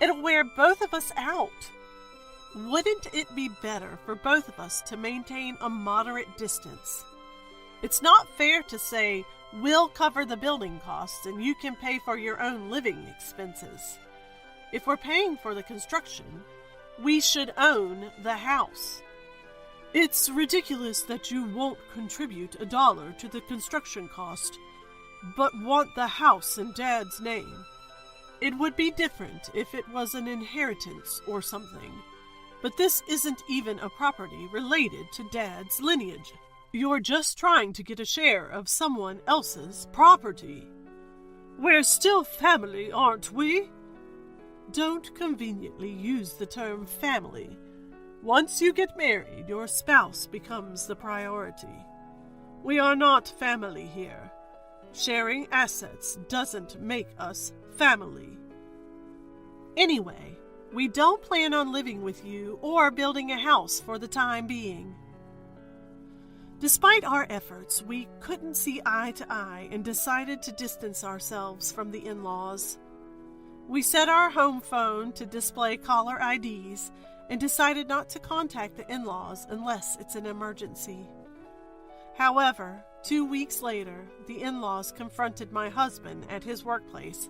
it'll wear both of us out. Wouldn't it be better for both of us to maintain a moderate distance? It's not fair to say, we'll cover the building costs and you can pay for your own living expenses. If we're paying for the construction, we should own the house. It's ridiculous that you won't contribute $1 to the construction cost, but want the house in Dad's name. It would be different if it was an inheritance or something, but this isn't even a property related to Dad's lineage. You're just trying to get a share of someone else's property. We're still family, aren't we? Don't conveniently use the term family. Once you get married, your spouse becomes the priority. We are not family here. Sharing assets doesn't make us family. Anyway, we don't plan on living with you or building a house for the time being. Despite our efforts, we couldn't see eye to eye and decided to distance ourselves from the in-laws. We set our home phone to display caller IDs and decided not to contact the in-laws unless it's an emergency. However, 2 weeks later, the in-laws confronted my husband at his workplace,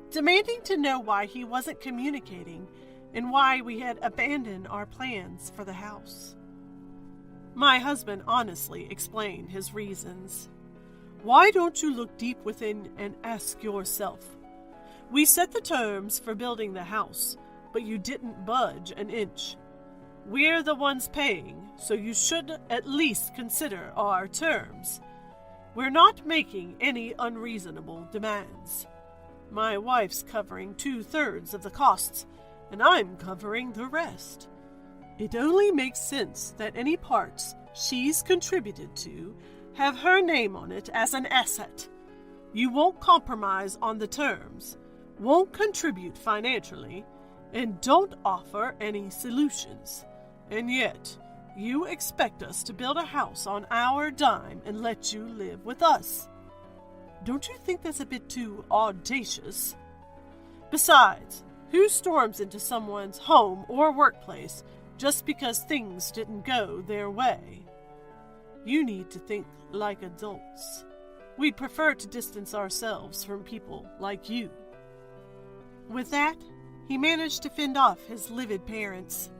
demanding to know why he wasn't communicating and why we had abandoned our plans for the house. My husband honestly explained his reasons. Why don't you look deep within and ask yourself? We set the terms for building the house, but you didn't budge an inch. We're the ones paying, so you should at least consider our terms. We're not making any unreasonable demands. My wife's covering 2/3 of the costs, and I'm covering the rest. It only makes sense that any parts she's contributed to have her name on it as an asset. You won't compromise on the terms, won't contribute financially, and don't offer any solutions. And yet, you expect us to build a house on our dime and let you live with us. Don't you think that's a bit too audacious? Besides, who storms into someone's home or workplace just because things didn't go their way? You need to think like adults. We'd prefer to distance ourselves from people like you. With that, he managed to fend off his livid parents.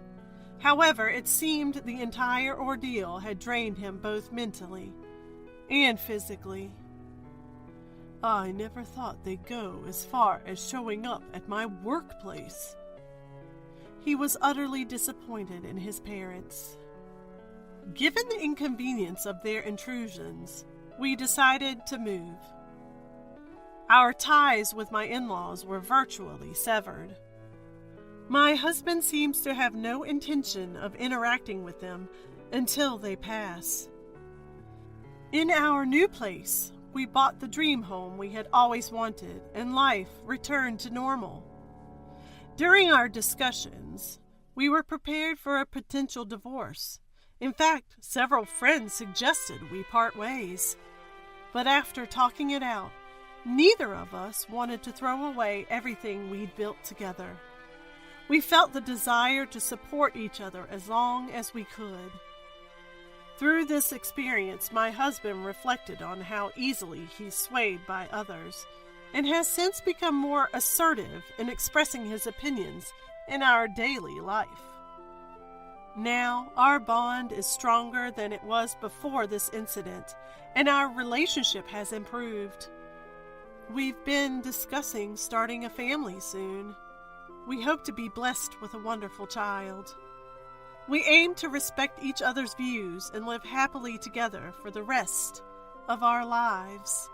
However, it seemed the entire ordeal had drained him both mentally and physically. I never thought they'd go as far as showing up at my workplace. He was utterly disappointed in his parents. Given the inconvenience of their intrusions, we decided to move. Our ties with my in-laws were virtually severed. My husband seems to have no intention of interacting with them until they pass. In our new place, we bought the dream home we had always wanted, and life returned to normal. During our discussions, we were prepared for a potential divorce. In fact, several friends suggested we part ways. But after talking it out, Neither of us wanted to throw away everything we'd built together. We felt the desire to support each other as long as we could. Through this experience, my husband reflected on how easily he's swayed by others and has since become more assertive in expressing his opinions in our daily life. Now, our bond is stronger than it was before this incident, and our relationship has improved. We've been discussing starting a family soon. We hope to be blessed with a wonderful child. We aim to respect each other's views and live happily together for the rest of our lives.